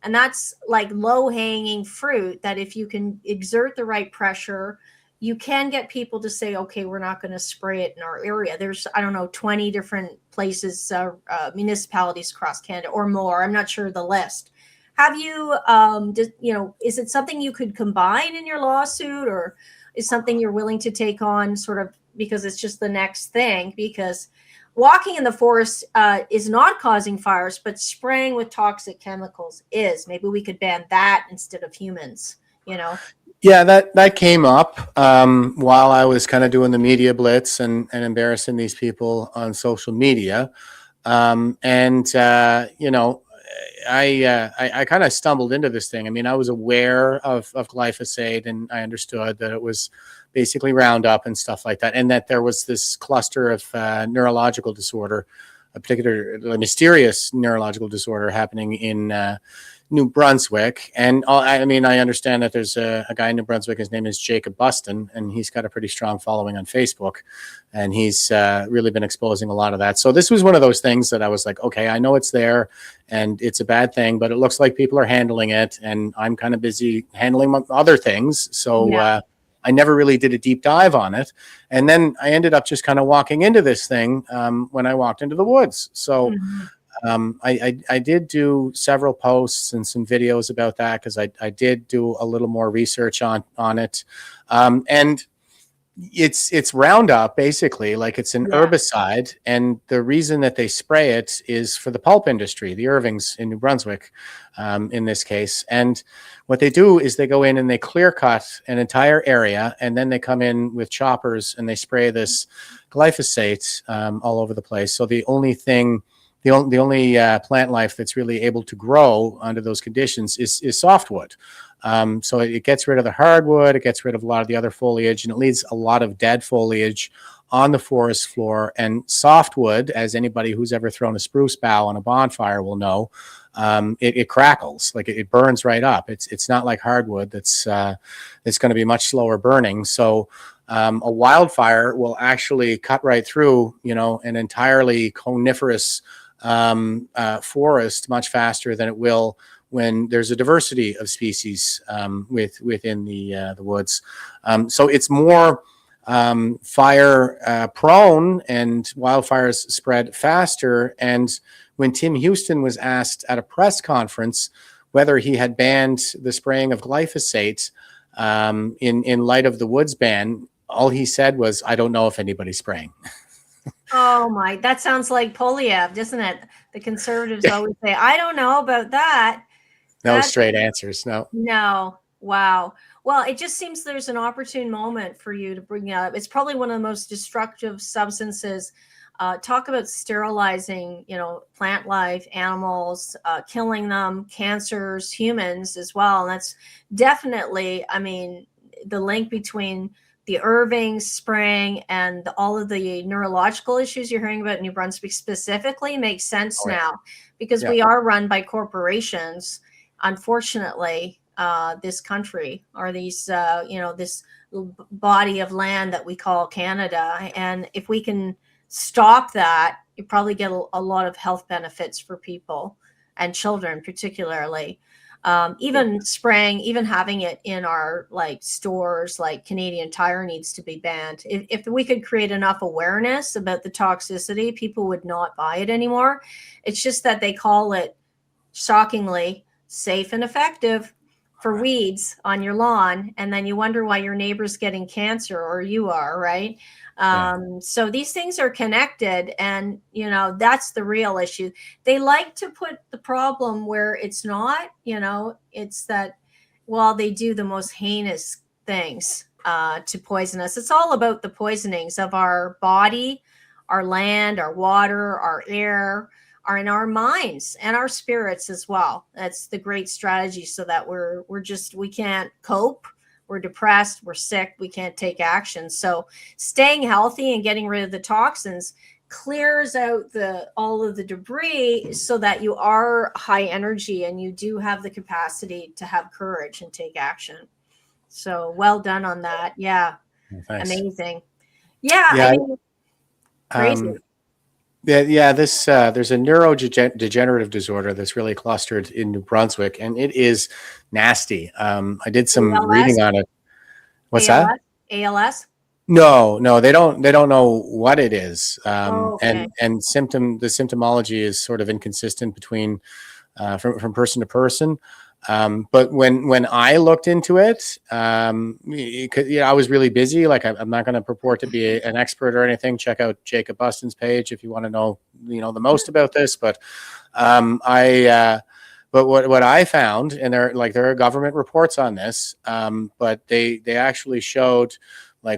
And that's like low-hanging fruit, that if you can exert the right pressure, you can get people to say, okay, we're not going to spray it in our area. There's, 20 different places, municipalities across Canada or more. I'm not sure the list. Have you, is it something you could combine in your lawsuit, or is something you're willing to take on sort of because it's just the next thing? Because walking in the forest is not causing fires, but spraying with toxic chemicals is. Maybe we could ban that instead of humans, Yeah, that came up while I was kind of doing the media blitz and embarrassing these people on social media. I kind of stumbled into this thing. I mean, I was aware of glyphosate, and I understood that it was basically Roundup and stuff like that, and that there was this cluster of neurological disorder, a particular mysterious neurological disorder happening in New Brunswick. And I understand that there's a guy in New Brunswick. His name is Jacob Buston, and he's got a pretty strong following on Facebook, and he's really been exposing a lot of that. So this was one of those things that I was like, okay, I know it's there and it's a bad thing, but it looks like people are handling it, and I'm kind of busy handling other things. So I never really did a deep dive on it. And then I ended up just kind of walking into this thing when I walked into the woods. So I did do several posts and some videos about that, because I did do a little more research on it. And it's Roundup, basically. Like, it's an herbicide, and the reason that they spray it is for the pulp industry, the Irvings in New Brunswick, in this case. And what they do is they go in and they clear cut an entire area, and then they come in with choppers and they spray this glyphosate all over the place. So the only plant life that's really able to grow under those conditions is softwood. So it gets rid of the hardwood, it gets rid of a lot of the other foliage, and it leaves a lot of dead foliage on the forest floor. And softwood, as anybody who's ever thrown a spruce bough on a bonfire will know, it crackles, like it burns right up. It's not like hardwood that's going to be much slower burning. So a wildfire will actually cut right through, an entirely coniferous forest much faster than it will when there's a diversity of species within the woods. So it's more fire prone, and wildfires spread faster. And when Tim Houston was asked at a press conference whether he had banned the spraying of glyphosate in light of the woods ban, all he said was, "I don't know if anybody's spraying." Oh my, that sounds like Polyev, doesn't it? The conservatives always say, "I don't know about that." No straight answers. No. Wow. Well, it just seems there's an opportune moment for you to bring it up. It's probably one of the most destructive substances. Talk about sterilizing, plant life, animals, killing them, cancers, humans as well. And that's definitely, the link between the Irving spraying and all of the neurological issues you're hearing about in New Brunswick specifically makes sense now, because we are run by corporations. Unfortunately, this country, or these, this body of land that we call Canada. And if we can stop that, you probably get a lot of health benefits for people and children, particularly. Even spraying, even having it in our stores, like Canadian Tire needs to be banned. If we could create enough awareness about the toxicity, people would not buy it anymore. It's just that they call it, shockingly, safe and effective for weeds on your lawn, and then you wonder why your neighbor's getting cancer, or you are, right? So these things are connected, and that's the real issue. They like to put the problem where it's not. It's that, well, they do the most heinous things to poison us. It's all about the poisonings of our body, our land, our water, our air, are in our minds and our spirits as well. That's the great strategy, so that we can't cope. We're depressed, we're sick, we can't take action. So staying healthy and getting rid of the toxins clears out all of the debris, so that you are high energy and you do have the capacity to have courage and take action. So well done on that. Yeah. Thanks. Amazing. Yeah. Crazy. This there's a neurodegenerative disorder that's really clustered in New Brunswick, and it is nasty. I did some reading on it. What's that? ALS? No, they don't know what it is. Okay. And the symptomology is sort of inconsistent between from person to person. But when I looked into it, I was really busy. Like, I'm not going to purport to be an expert or anything. Check out Jacob Buston's page if you want to know, the most about this. But but what I found, and there are government reports on this, but they actually showed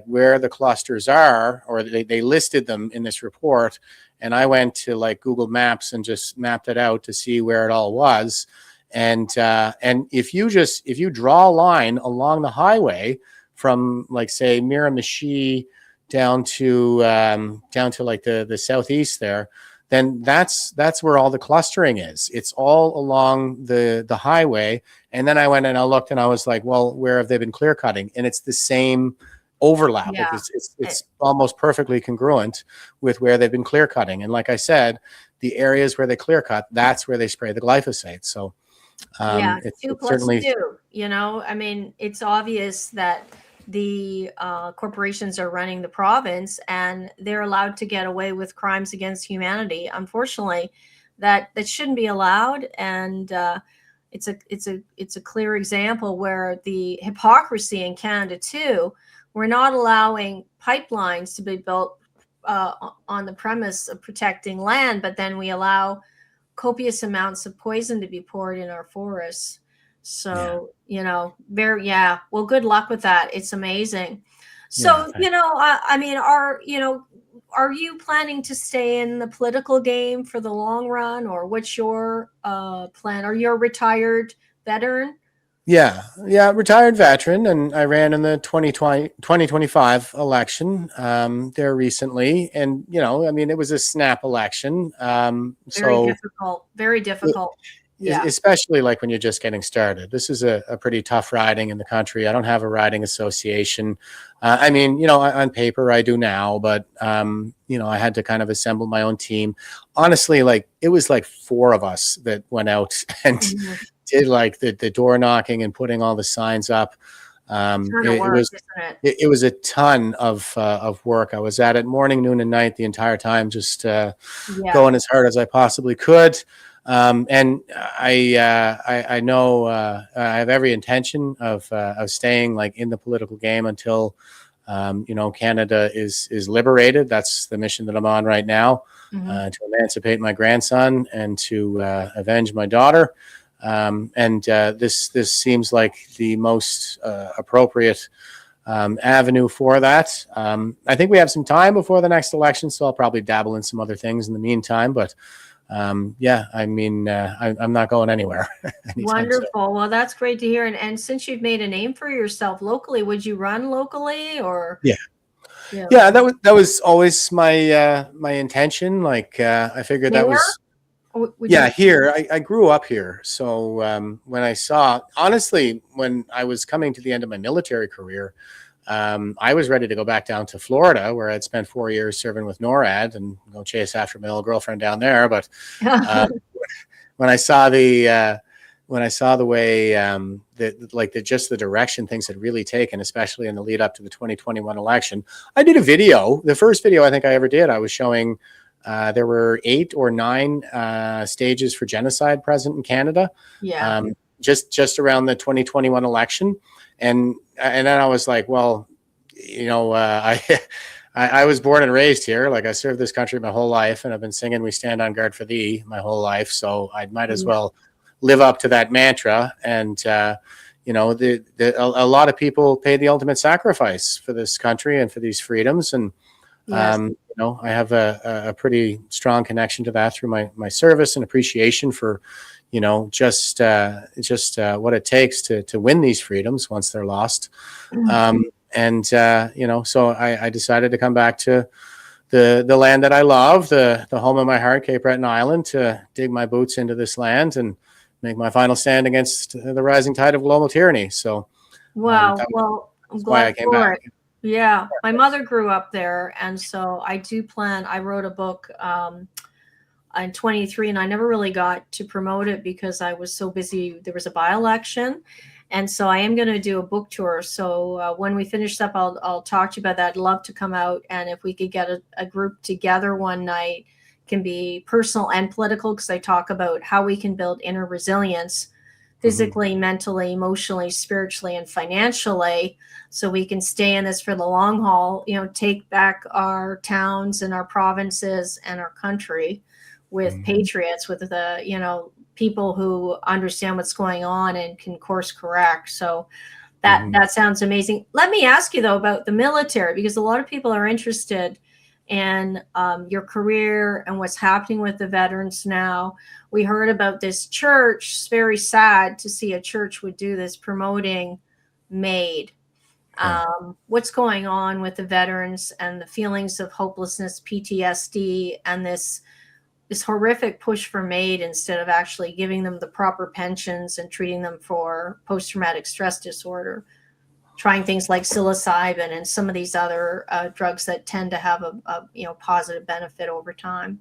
where the clusters are, or they listed them in this report. And I went to Google Maps and just mapped it out to see where it all was. And if you draw a line along the highway from say Miramichi down to the southeast there, then that's where all the clustering is. It's all along the highway. And then I went and I looked and I was like, well, where have they been clear cutting? And it's the same overlap. Yeah. It's almost perfectly congruent with where they've been clear cutting. And like I said, the areas where they clear cut, that's where they spray the glyphosate. So 2 plus certainly 2. It's obvious that the corporations are running the province, and they're allowed to get away with crimes against humanity. Unfortunately, that shouldn't be allowed, and it's a clear example where the hypocrisy in Canada too. We're not allowing pipelines to be built on the premise of protecting land, but then we allow copious amounts of poison to be poured in our forests. So, well, good luck with that. It's amazing. So, are you planning to stay in the political game for the long run, or what's your plan? Are you a retired veteran? Yeah, retired veteran, and I ran in the 2025 election there recently, and I mean, it was a snap election, Very so difficult. Very difficult. Yeah. especially like when you're just getting started. This is a pretty tough riding in the country. I don't have a riding association. I mean, on paper I do now, but I had to kind of assemble my own team. Honestly, like it was like four of us that went out and did like the door knocking and putting all the signs up. Ton of It work, was isn't it? it was a ton of work. I was at it morning, noon, and night the entire time, just Yeah. going as hard as I possibly could. And I know I have every intention of staying like in the political game until Canada is liberated. That's the mission that I'm on right now, Mhm. to emancipate my grandson and to avenge my daughter. And this seems like the most appropriate avenue for that. I think we have some time before the next election, so I'll probably dabble in some other things in the meantime. But I mean, I'm not going anywhere. Wonderful. Soon. Well, that's great to hear. And since you've made a name for yourself locally, would you run locally or? Yeah, that was always my my intention. Like I figured that was. Here. I grew up here. So when I saw, honestly, when I was coming to the end of my military career, I was ready to go back down to Florida, where I'd spent 4 years serving with NORAD and go chase after my old girlfriend down there. But when I saw the way just the direction things had really taken, especially in the lead up to the 2021 election, I did a video. The first video I think I ever did, I was showing there were 8 or 9 stages for genocide present in Canada. Yeah. Just around the 2021 election. And then I was like, well, I was born and raised here. Like I served this country my whole life, and I've been singing "We Stand on Guard for Thee" my whole life. So I might as well live up to that mantra. And a lot of people paid the ultimate sacrifice for this country and for these freedoms. And I have a pretty strong connection to that through my service and appreciation for just what it takes to win these freedoms once they're lost. So I decided to come back to the land that I love, the home of my heart, Cape Breton Island, to dig my boots into this land and make my final stand against the rising tide of global tyranny. So, wow. Well, I'm glad I came back. Yeah, my mother grew up there, and so I do plan. I wrote a book in 23, and I never really got to promote it because I was so busy. There was a by-election, and so I am going to do a book tour. So when we finish up, I'll talk to you about that. I'd love to come out, and if we could get a group together one night, it can be personal and political, because I talk about how we can build inner resilience physically, mentally, emotionally, spiritually, and financially, so we can stay in this for the long haul, take back our towns and our provinces and our country with patriots, with the, people who understand what's going on and can course correct. So that sounds amazing. Let me ask you though about the military, because a lot of people are interested in your career and what's happening with the veterans now. We heard about this church. It's very sad to see a church would do this, promoting MAID. What's going on with the veterans and the feelings of hopelessness, PTSD, and this horrific push for MAID instead of actually giving them the proper pensions and treating them for post-traumatic stress disorder, trying things like psilocybin and some of these other drugs that tend to have a positive benefit over time.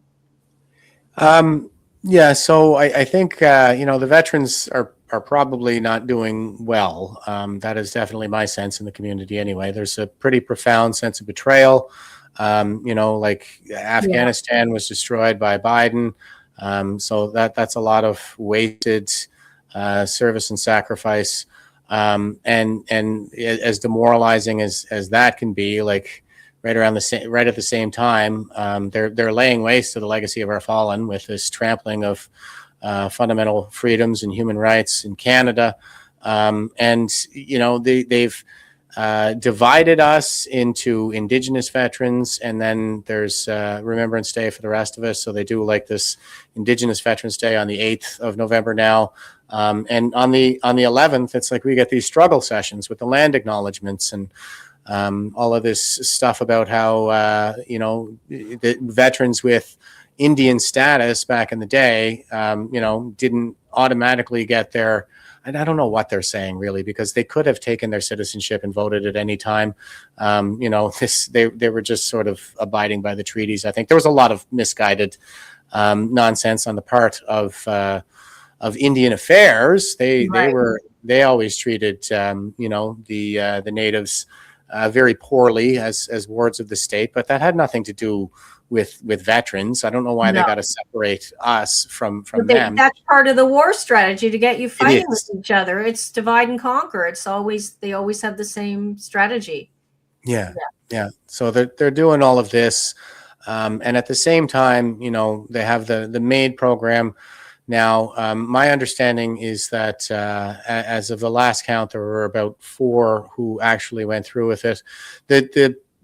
So I think the veterans are probably not doing well. That is definitely my sense in the community anyway. There's a pretty profound sense of betrayal. Like Afghanistan was destroyed by Biden. So that's a lot of wasted service and sacrifice. And as demoralizing as that can be, like right at the same time, they're laying waste to the legacy of our fallen with this trampling of fundamental freedoms and human rights in Canada. They've divided us into Indigenous veterans, and then there's Remembrance Day for the rest of us. So they do like this Indigenous Veterans Day on the 8th of November now. And on the 11th, it's like we get these struggle sessions with the land acknowledgements and all of this stuff about how, the veterans with Indian status back in the day, didn't automatically get their, and I don't know what they're saying really, because they could have taken their citizenship and voted at any time. They were just sort of abiding by the treaties. I think there was a lot of misguided nonsense on the part of Indian Affairs. They always treated the natives very poorly as wards of the state, but that had nothing to do with veterans. I don't know why they got to separate us from them. That's part of the war strategy to get you fighting with each other. It's divide and conquer. They always have the same strategy. Yeah. So they're doing all of this, and at the same time, they have the MAID program. Now, my understanding is that as of the last count, there were about 4 who actually went through with it.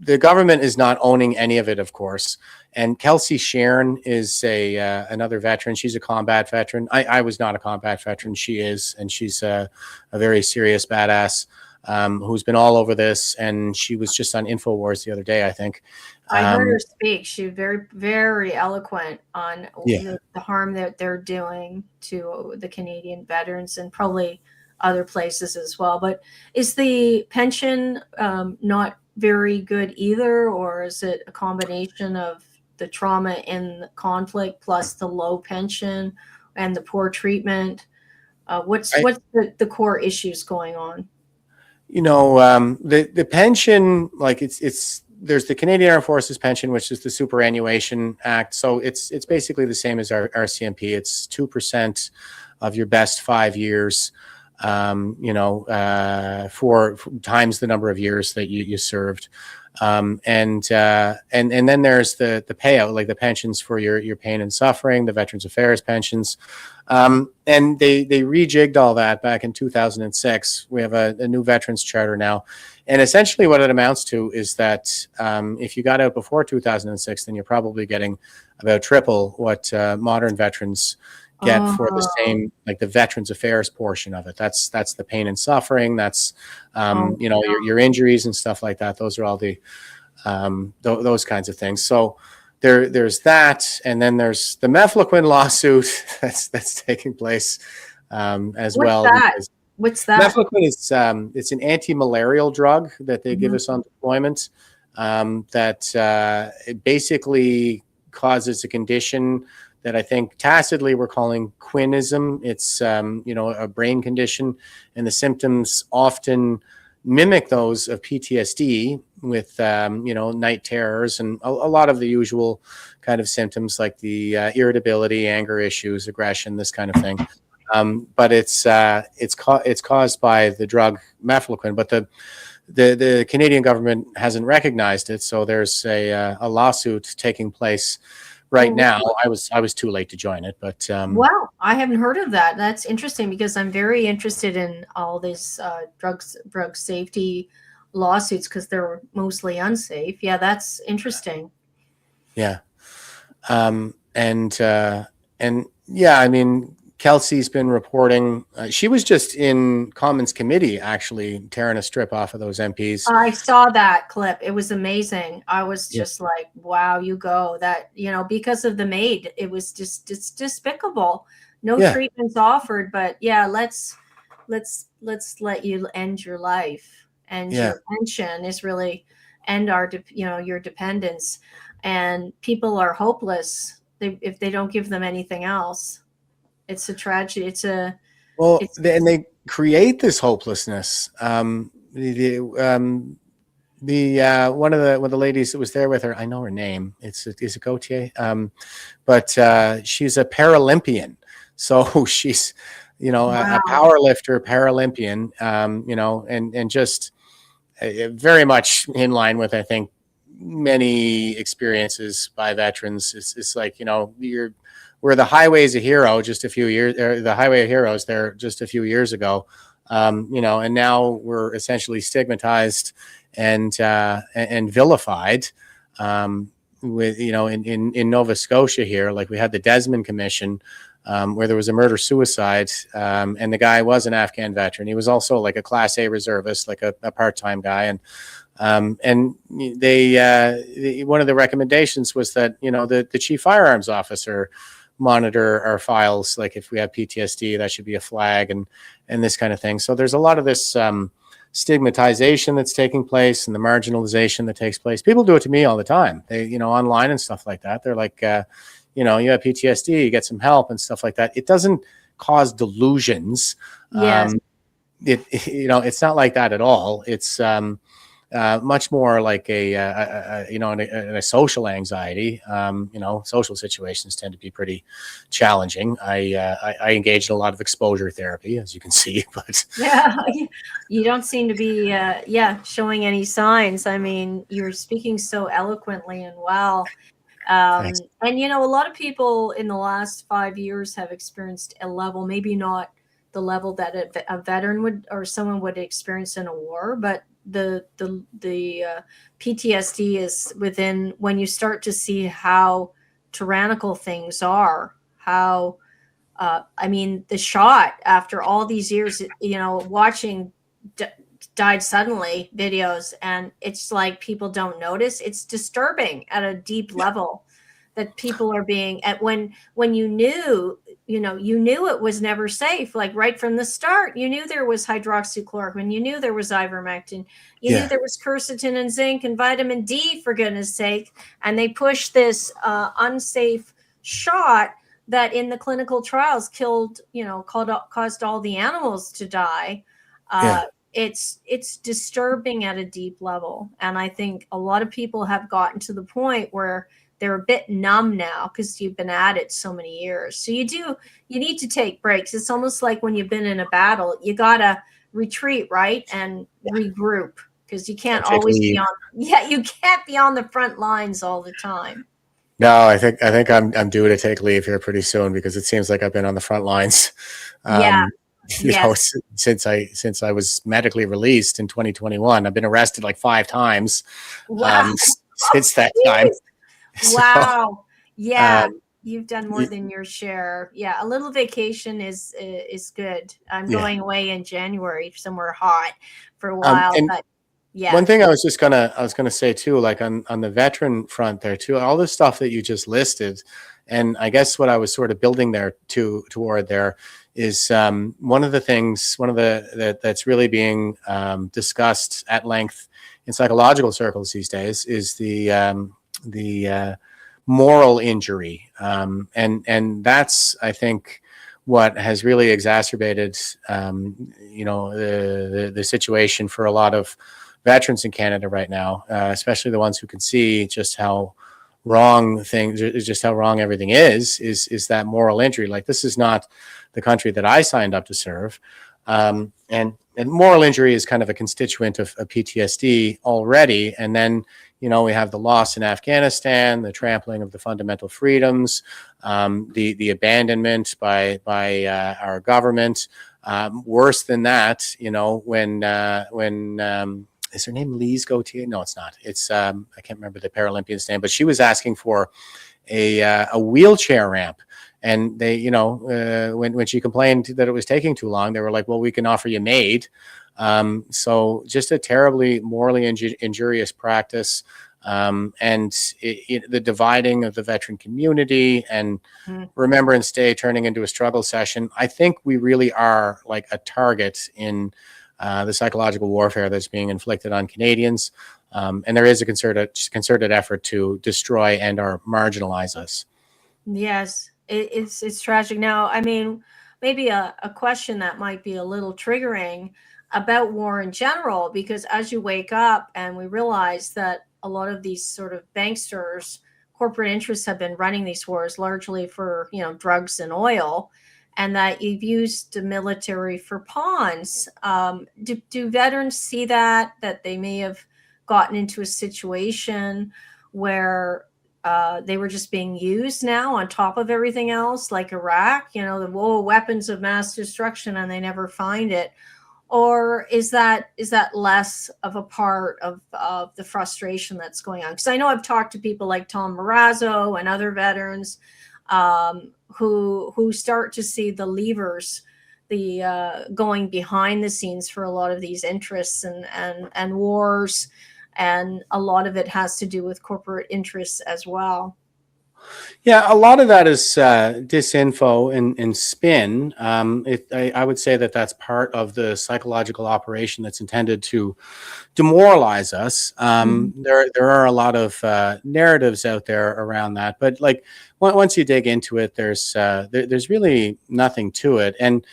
The government is not owning any of it, of course. And Kelsey Sharon is another veteran. She's a combat veteran. I was not a combat veteran. She is, and she's a very serious badass who's been all over this. And she was just on InfoWars the other day, I think. I heard her speak. She was very, very eloquent on the harm that they're doing to the Canadian veterans and probably other places as well. But is the pension not very good either, or is it a combination of the trauma in the conflict plus the low pension and the poor treatment? What's the core issues going on? The pension, like it's there's the Canadian Armed Forces pension, which is the Superannuation Act. So it's basically the same as our RCMP. It's 2% of your best 5 years, for times the number of years that you served. And then there's the payout, like the pensions for your pain and suffering, the Veterans Affairs pensions. And they rejigged all that back in 2006. We have a new veterans charter now. And essentially what it amounts to is that if you got out before 2006, then you're probably getting about triple what modern veterans get for the same, like the Veterans Affairs portion of it. That's the pain and suffering. That's, your injuries and stuff like that. Those are all the, those kinds of things. So there's that. And then there's the Mefloquine lawsuit that's taking place as well. What's that? Mefloquine is, it's an anti-malarial drug that they give us on deployment that it basically causes a condition that I think tacitly we're calling quinism. It's, a brain condition, and the symptoms often mimic those of PTSD with, night terrors and a lot of the usual kind of symptoms like the irritability, anger issues, aggression, this kind of thing. But it's caused by the drug Mefloquine, but the Canadian government hasn't recognized it. So there's a lawsuit taking place right now. I was too late to join it, but wow, I haven't heard of that. That's interesting because I'm very interested in all these drug safety lawsuits because they're mostly unsafe. Yeah, that's interesting. Yeah, and yeah, I mean, Kelsey's been reporting. She was just in Commons Committee, actually, tearing a strip off of those MPs. I saw that clip. It was amazing. I was just like, wow, you go. That, because of the MAID, it's despicable. No treatments offered, but yeah, let's let you end your life. And your pension is really end your dependence. And people are hopeless if they don't give them anything else. It's a tragedy. And they create this hopelessness. One of the ladies that was there with her, I know her name. Is it Gautier? But she's a Paralympian, so she's a power lifter, Paralympian. And just very much in line with, I think, many experiences by veterans. It's like we're the highways a hero just a few years, or the highway of heroes there just a few years ago. and now we're essentially stigmatized and vilified. With in Nova Scotia here, like we had the Desmond Commission, where there was a murder suicide, and the guy was an Afghan veteran. He was also like a Class A reservist, like a part-time guy, and one of the recommendations was that the chief firearms officer monitor our files. Like if we have PTSD, that should be a flag, and this kind of thing. So there's a lot of this stigmatization that's taking place and the marginalization that takes place. People do it to me all the time. They, online and stuff like that. They're like, you have PTSD, you get some help and stuff like that. It doesn't cause delusions. Yes. It's not like that at all. It's much more like a social anxiety. Social situations tend to be pretty challenging. I engaged in a lot of exposure therapy, as you can see, but yeah, you don't seem to be showing any signs. I mean, you're speaking so eloquently and well. And a lot of people in the last 5 years have experienced a level, maybe not the level that a veteran would or someone would experience in a war, but the PTSD is within when you start to see how tyrannical things are, how the shot after all these years, watching died suddenly videos, and it's like people don't notice. It's disturbing at a deep level that people are being at when you knew it was never safe. Like right from the start, you knew there was hydroxychloroquine, you knew there was ivermectin, you knew there was quercetin and zinc and vitamin D, for goodness sake. And they pushed this unsafe shot that in the clinical trials caused all the animals to die. It's disturbing at a deep level. And I think a lot of people have gotten to the point where they're a bit numb now because you've been at it so many years. So you need to take breaks. It's almost like when you've been in a battle, you gotta retreat, right? And regroup, because you can't always be you can't be on the front lines all the time. No, I think I'm due to take leave here pretty soon, because it seems like I've been on the front lines. Since I was medically released in 2021. I've been arrested like 5 times. Wow. Since that time. Wow. Yeah. You've done more than your share. Yeah. A little vacation is good. I'm going away in January somewhere hot for a while, but yeah. One thing I was gonna say too, like on the veteran front there too, all the stuff that you just listed, and I guess what I was sort of building there toward there is one of the things that's really being discussed at length in psychological circles these days is the moral injury, and that's, I think, what has really exacerbated the situation for a lot of veterans in Canada right now, especially the ones who can see just how wrong everything is that moral injury. Like, this is not the country that I signed up to serve. And moral injury is kind of a constituent of PTSD already. And then, we have the loss in Afghanistan, the trampling of the fundamental freedoms, the abandonment by our government. Worse than that, when is her name Lise Gauthier? No, it's not. It's I can't remember the Paralympian's name, but she was asking for a wheelchair ramp. And they, when she complained that it was taking too long, they were like, well, we can offer you MAID. So just a terribly morally injurious practice. And the dividing of the veteran community and Remembrance Day turning into a struggle session. I think we really are like a target in the psychological warfare that's being inflicted on Canadians. And there is a concerted effort to destroy and or marginalize us. Yes. It's tragic. Now, I mean, maybe a question that might be a little triggering about war in general, because as you wake up and we realize that a lot of these sort of banksters, corporate interests have been running these wars largely for, drugs and oil, and that you've used the military for pawns. Do veterans see that they may have gotten into a situation where they were just being used now on top of everything else, like Iraq, the weapons of mass destruction, and they never find it? or is that less of a part of the frustration that's going on? Because I know I've talked to people like Tom Marazzo and other veterans who start to see the levers, the going behind the scenes for a lot of these interests and wars, and a lot of it has to do with corporate interests as well. Yeah, a lot of that is disinfo and spin. I would say that that's part of the psychological operation that's intended to demoralize us. There are a lot of narratives out there around that, but like once you dig into it, there's really nothing to it. And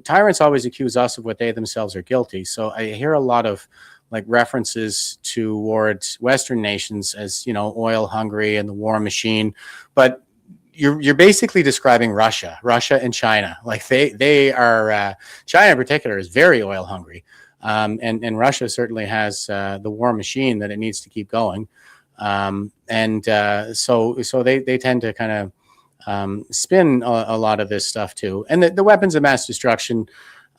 tyrants always accuse us of what they themselves are guilty. So I hear a lot of like references towards Western nations as, oil hungry and the war machine. But you're basically describing Russia and China. Like they are, China in particular is very oil hungry. And Russia certainly has the war machine that it needs to keep going. So they tend to kind of spin a lot of this stuff too. And the weapons of mass destruction,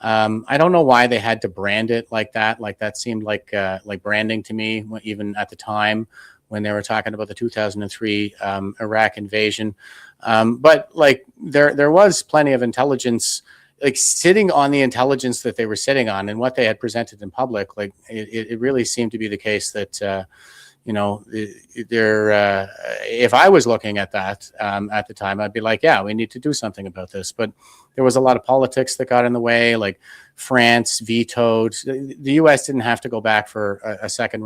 I don't know why they had to brand it like that. Like that seemed like branding to me, even at the time when they were talking about the 2003 Iraq invasion. But like there was plenty of intelligence, like sitting on the intelligence that they were sitting on and what they had presented in public. Like it really seemed to be the case that if I was looking at that at the time, I'd be like, yeah, we need to do something about this. But there was a lot of politics that got in the way. Like France vetoed. The U.S. didn't have to go back for a second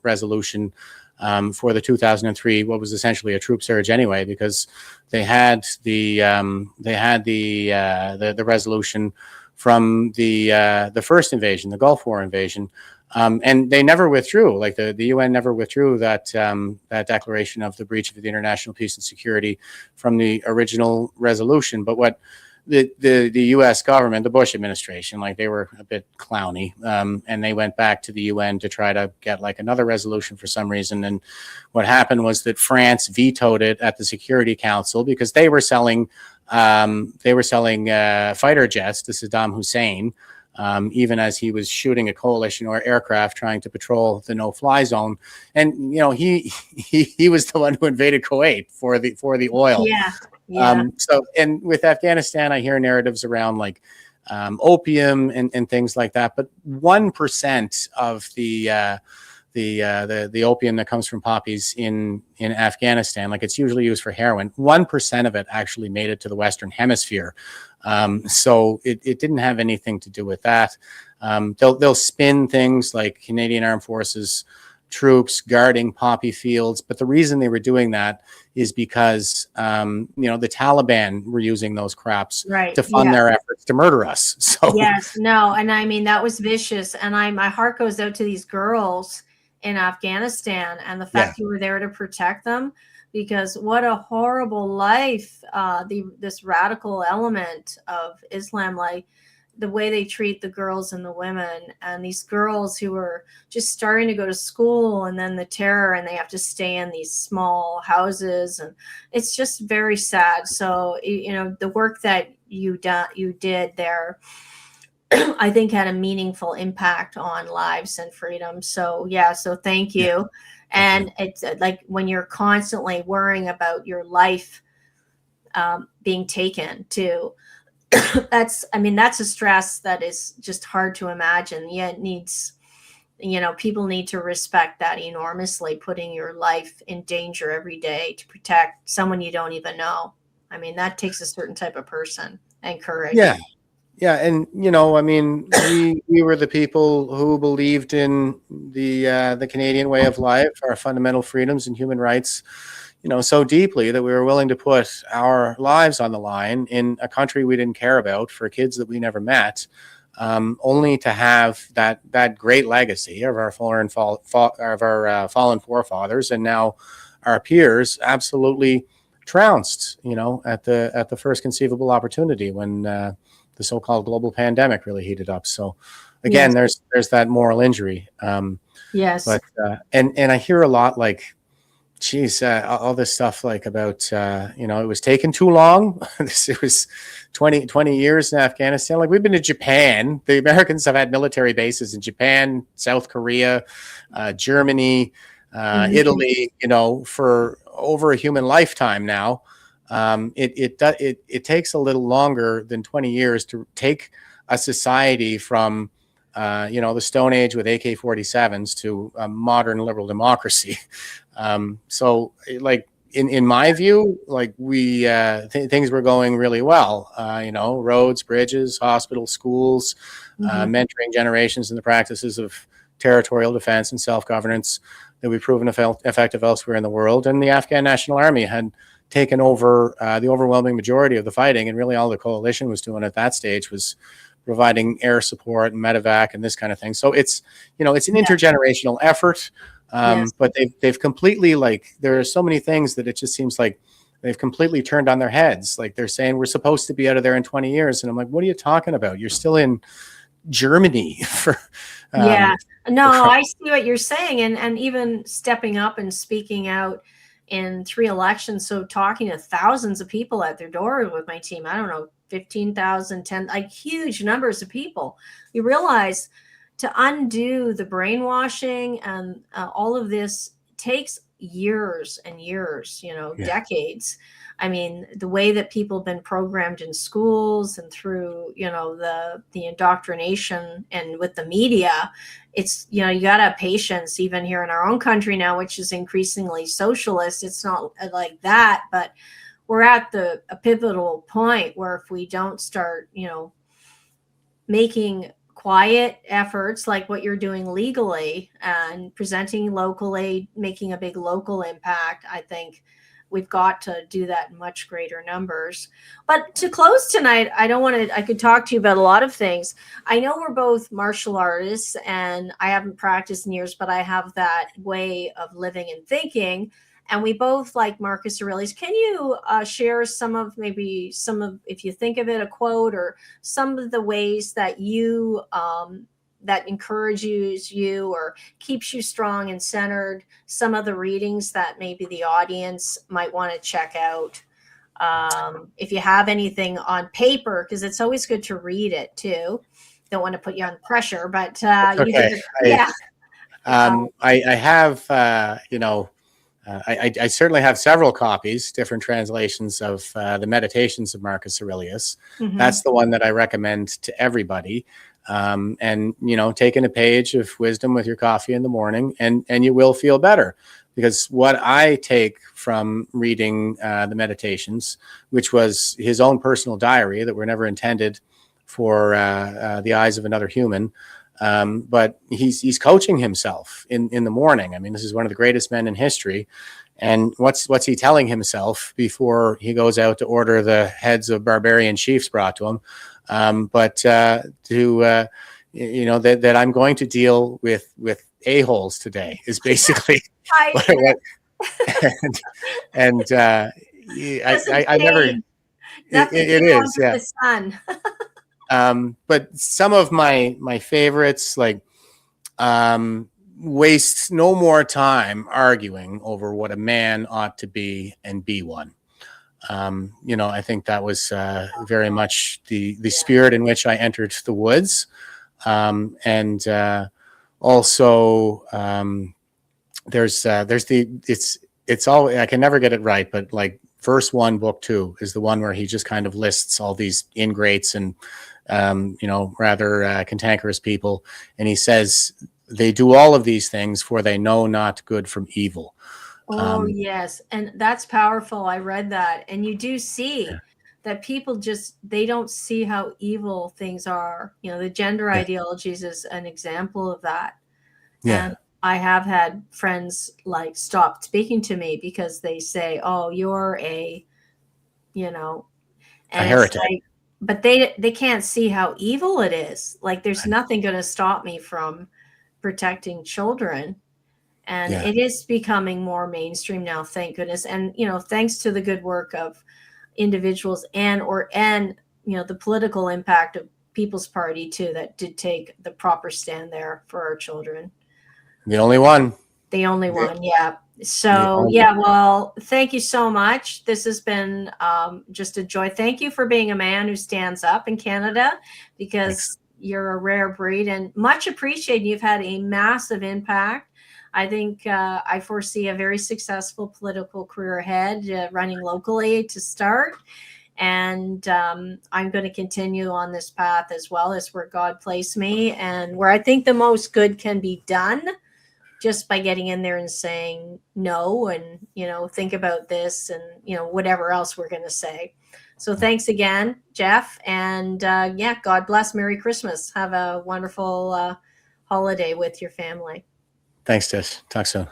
resolution for the 2003, what was essentially a troop surge anyway, because they had the resolution from the first invasion, the Gulf War invasion. And they never withdrew. Like the UN never withdrew that declaration of the breach of the international peace and security from the original resolution. But what the U.S. government, the Bush administration, like they were a bit clowny, and they went back to the UN to try to get like another resolution for some reason. And what happened was that France vetoed it at the Security Council because they were selling fighter jets to Saddam Hussein. Even as he was shooting a coalition or aircraft trying to patrol the no-fly zone, and he was the one who invaded Kuwait for the oil. Yeah. So, and with Afghanistan, I hear narratives around like opium and things like that. But 1% of the opium that comes from poppies in Afghanistan, like it's usually used for heroin, 1% of it actually made it to the Western Hemisphere. So it didn't have anything to do with that. They'll spin things like Canadian Armed Forces troops guarding poppy fields, but the reason they were doing that is because the Taliban were using those crops to fund their efforts to murder us. So yes, no, and I mean that was vicious, and my heart goes out to these girls in Afghanistan and the fact you were there to protect them, because what a horrible life this radical element of Islam, like the way they treat the girls and the women, and these girls who are just starting to go to school, and then the terror, and they have to stay in these small houses, and it's just very sad. So the work that you did there, I think had a meaningful impact on lives and freedom. So so thank you. Yeah. And it's like when you're constantly worrying about your life being taken too, that's a stress that is just hard to imagine. Yeah, it needs, people need to respect that enormously, putting your life in danger every day to protect someone you don't even know. I mean, that takes a certain type of person and courage. Yeah. Yeah. And, we were the people who believed in the Canadian way of life, our fundamental freedoms and human rights, so deeply that we were willing to put our lives on the line in a country we didn't care about for kids that we never met, only to have that great legacy of our fallen forefathers and now our peers absolutely trounced, at the first conceivable opportunity when the so-called global pandemic really heated up. So again, there's that moral injury. Yes. But and I hear a lot like geez, all this stuff like about, it was taking too long. It was 20 years in Afghanistan. Like, we've been to Japan. The Americans have had military bases in Japan, South Korea, Germany, Italy, for over a human lifetime now. It takes a little longer than 20 years to take a society from, the Stone Age with AK-47s to a modern liberal democracy. So, like, in my view, like, we things were going really well. Roads, bridges, hospitals, schools, mentoring generations in the practices of territorial defense and self-governance that we've proven effective elsewhere in the world. And the Afghan National Army had taken over the overwhelming majority of the fighting, and really all the coalition was doing at that stage was providing air support and medevac and this kind of thing. So it's an intergenerational effort. But they've completely, like, there are so many things that it just seems like they've completely turned on their heads. Like, they're saying we're supposed to be out of there in 20 years. And I'm like, what are you talking about? You're still in Germany for, I see what you're saying. And even stepping up and speaking out in 3 elections. So talking to thousands of people at their door with my team, I don't know, 15,000, 10, like huge numbers of people. You realize to undo the brainwashing and all of this takes years and years, decades. I mean, the way that people have been programmed in schools and through, the indoctrination and with the media, it's, you got to have patience even here in our own country now, which is increasingly socialist. It's not like that, but we're at a pivotal point where if we don't start, making quiet efforts like what you're doing legally and presenting locally, making a big local impact, I think we've got to do that in much greater numbers. But to close tonight, I could talk to you about a lot of things. I know we're both martial artists and I haven't practiced in years, but I have that way of living and thinking. And we both like Marcus Aurelius. Can you share some of, if you think of it, a quote or some of the ways that you, that encourages you or keeps you strong and centered, some of the readings that maybe the audience might want to check out? If you have anything on paper, because it's always good to read it too. Don't want to put you on pressure, but okay. I have, I certainly have several copies, different translations of the Meditations of Marcus Aurelius. Mm-hmm. That's the one that I recommend to everybody. And, taking a page of wisdom with your coffee in the morning, and you will feel better. Because what I take from reading the Meditations, which was his own personal diary that were never intended for the eyes of another human, but he's coaching himself in the morning. I mean, this is one of the greatest men in history. And what's he telling himself before he goes out to order the heads of barbarian chiefs brought to him? That I'm going to deal with a-holes today is basically what and I never it is, yeah. The sun. But some of my favorites, like, waste no more time arguing over what a man ought to be and be one. I think that was very much the spirit in which I entered the woods. Also there's it's all, I can never get it right, but like verse 1, book 2 is the one where he just kind of lists all these ingrates and rather cantankerous people, and he says they do all of these things for they know not good from evil. Yes, and that's powerful. I read that, and you do see that people they don't see how evil things are. The gender ideologies is an example of that. Yeah. And I have had friends like stop speaking to me because they say, "Oh, you're a heretic." But they can't see how evil it is. Like, there's nothing going to stop me from protecting children. And it is becoming more mainstream now, thank goodness. And, thanks to the good work of individuals and the political impact of People's Party too, that did take the proper stand there for our children. The only one. The only one, yeah. So yeah, well, thank you so much. This has been just a joy. Thank you for being a man who stands up in Canada, because you're a rare breed, and much appreciated. You've had a massive impact. I think I foresee a very successful political career ahead, running locally to start. And I'm going to continue on this path as well, as where God placed me and where I think the most good can be done, just by getting in there and saying no, and, think about this, and, whatever else we're going to say. So thanks again, Jeff. And yeah, God bless. Merry Christmas. Have a wonderful holiday with your family. Thanks, Tish. Talk soon.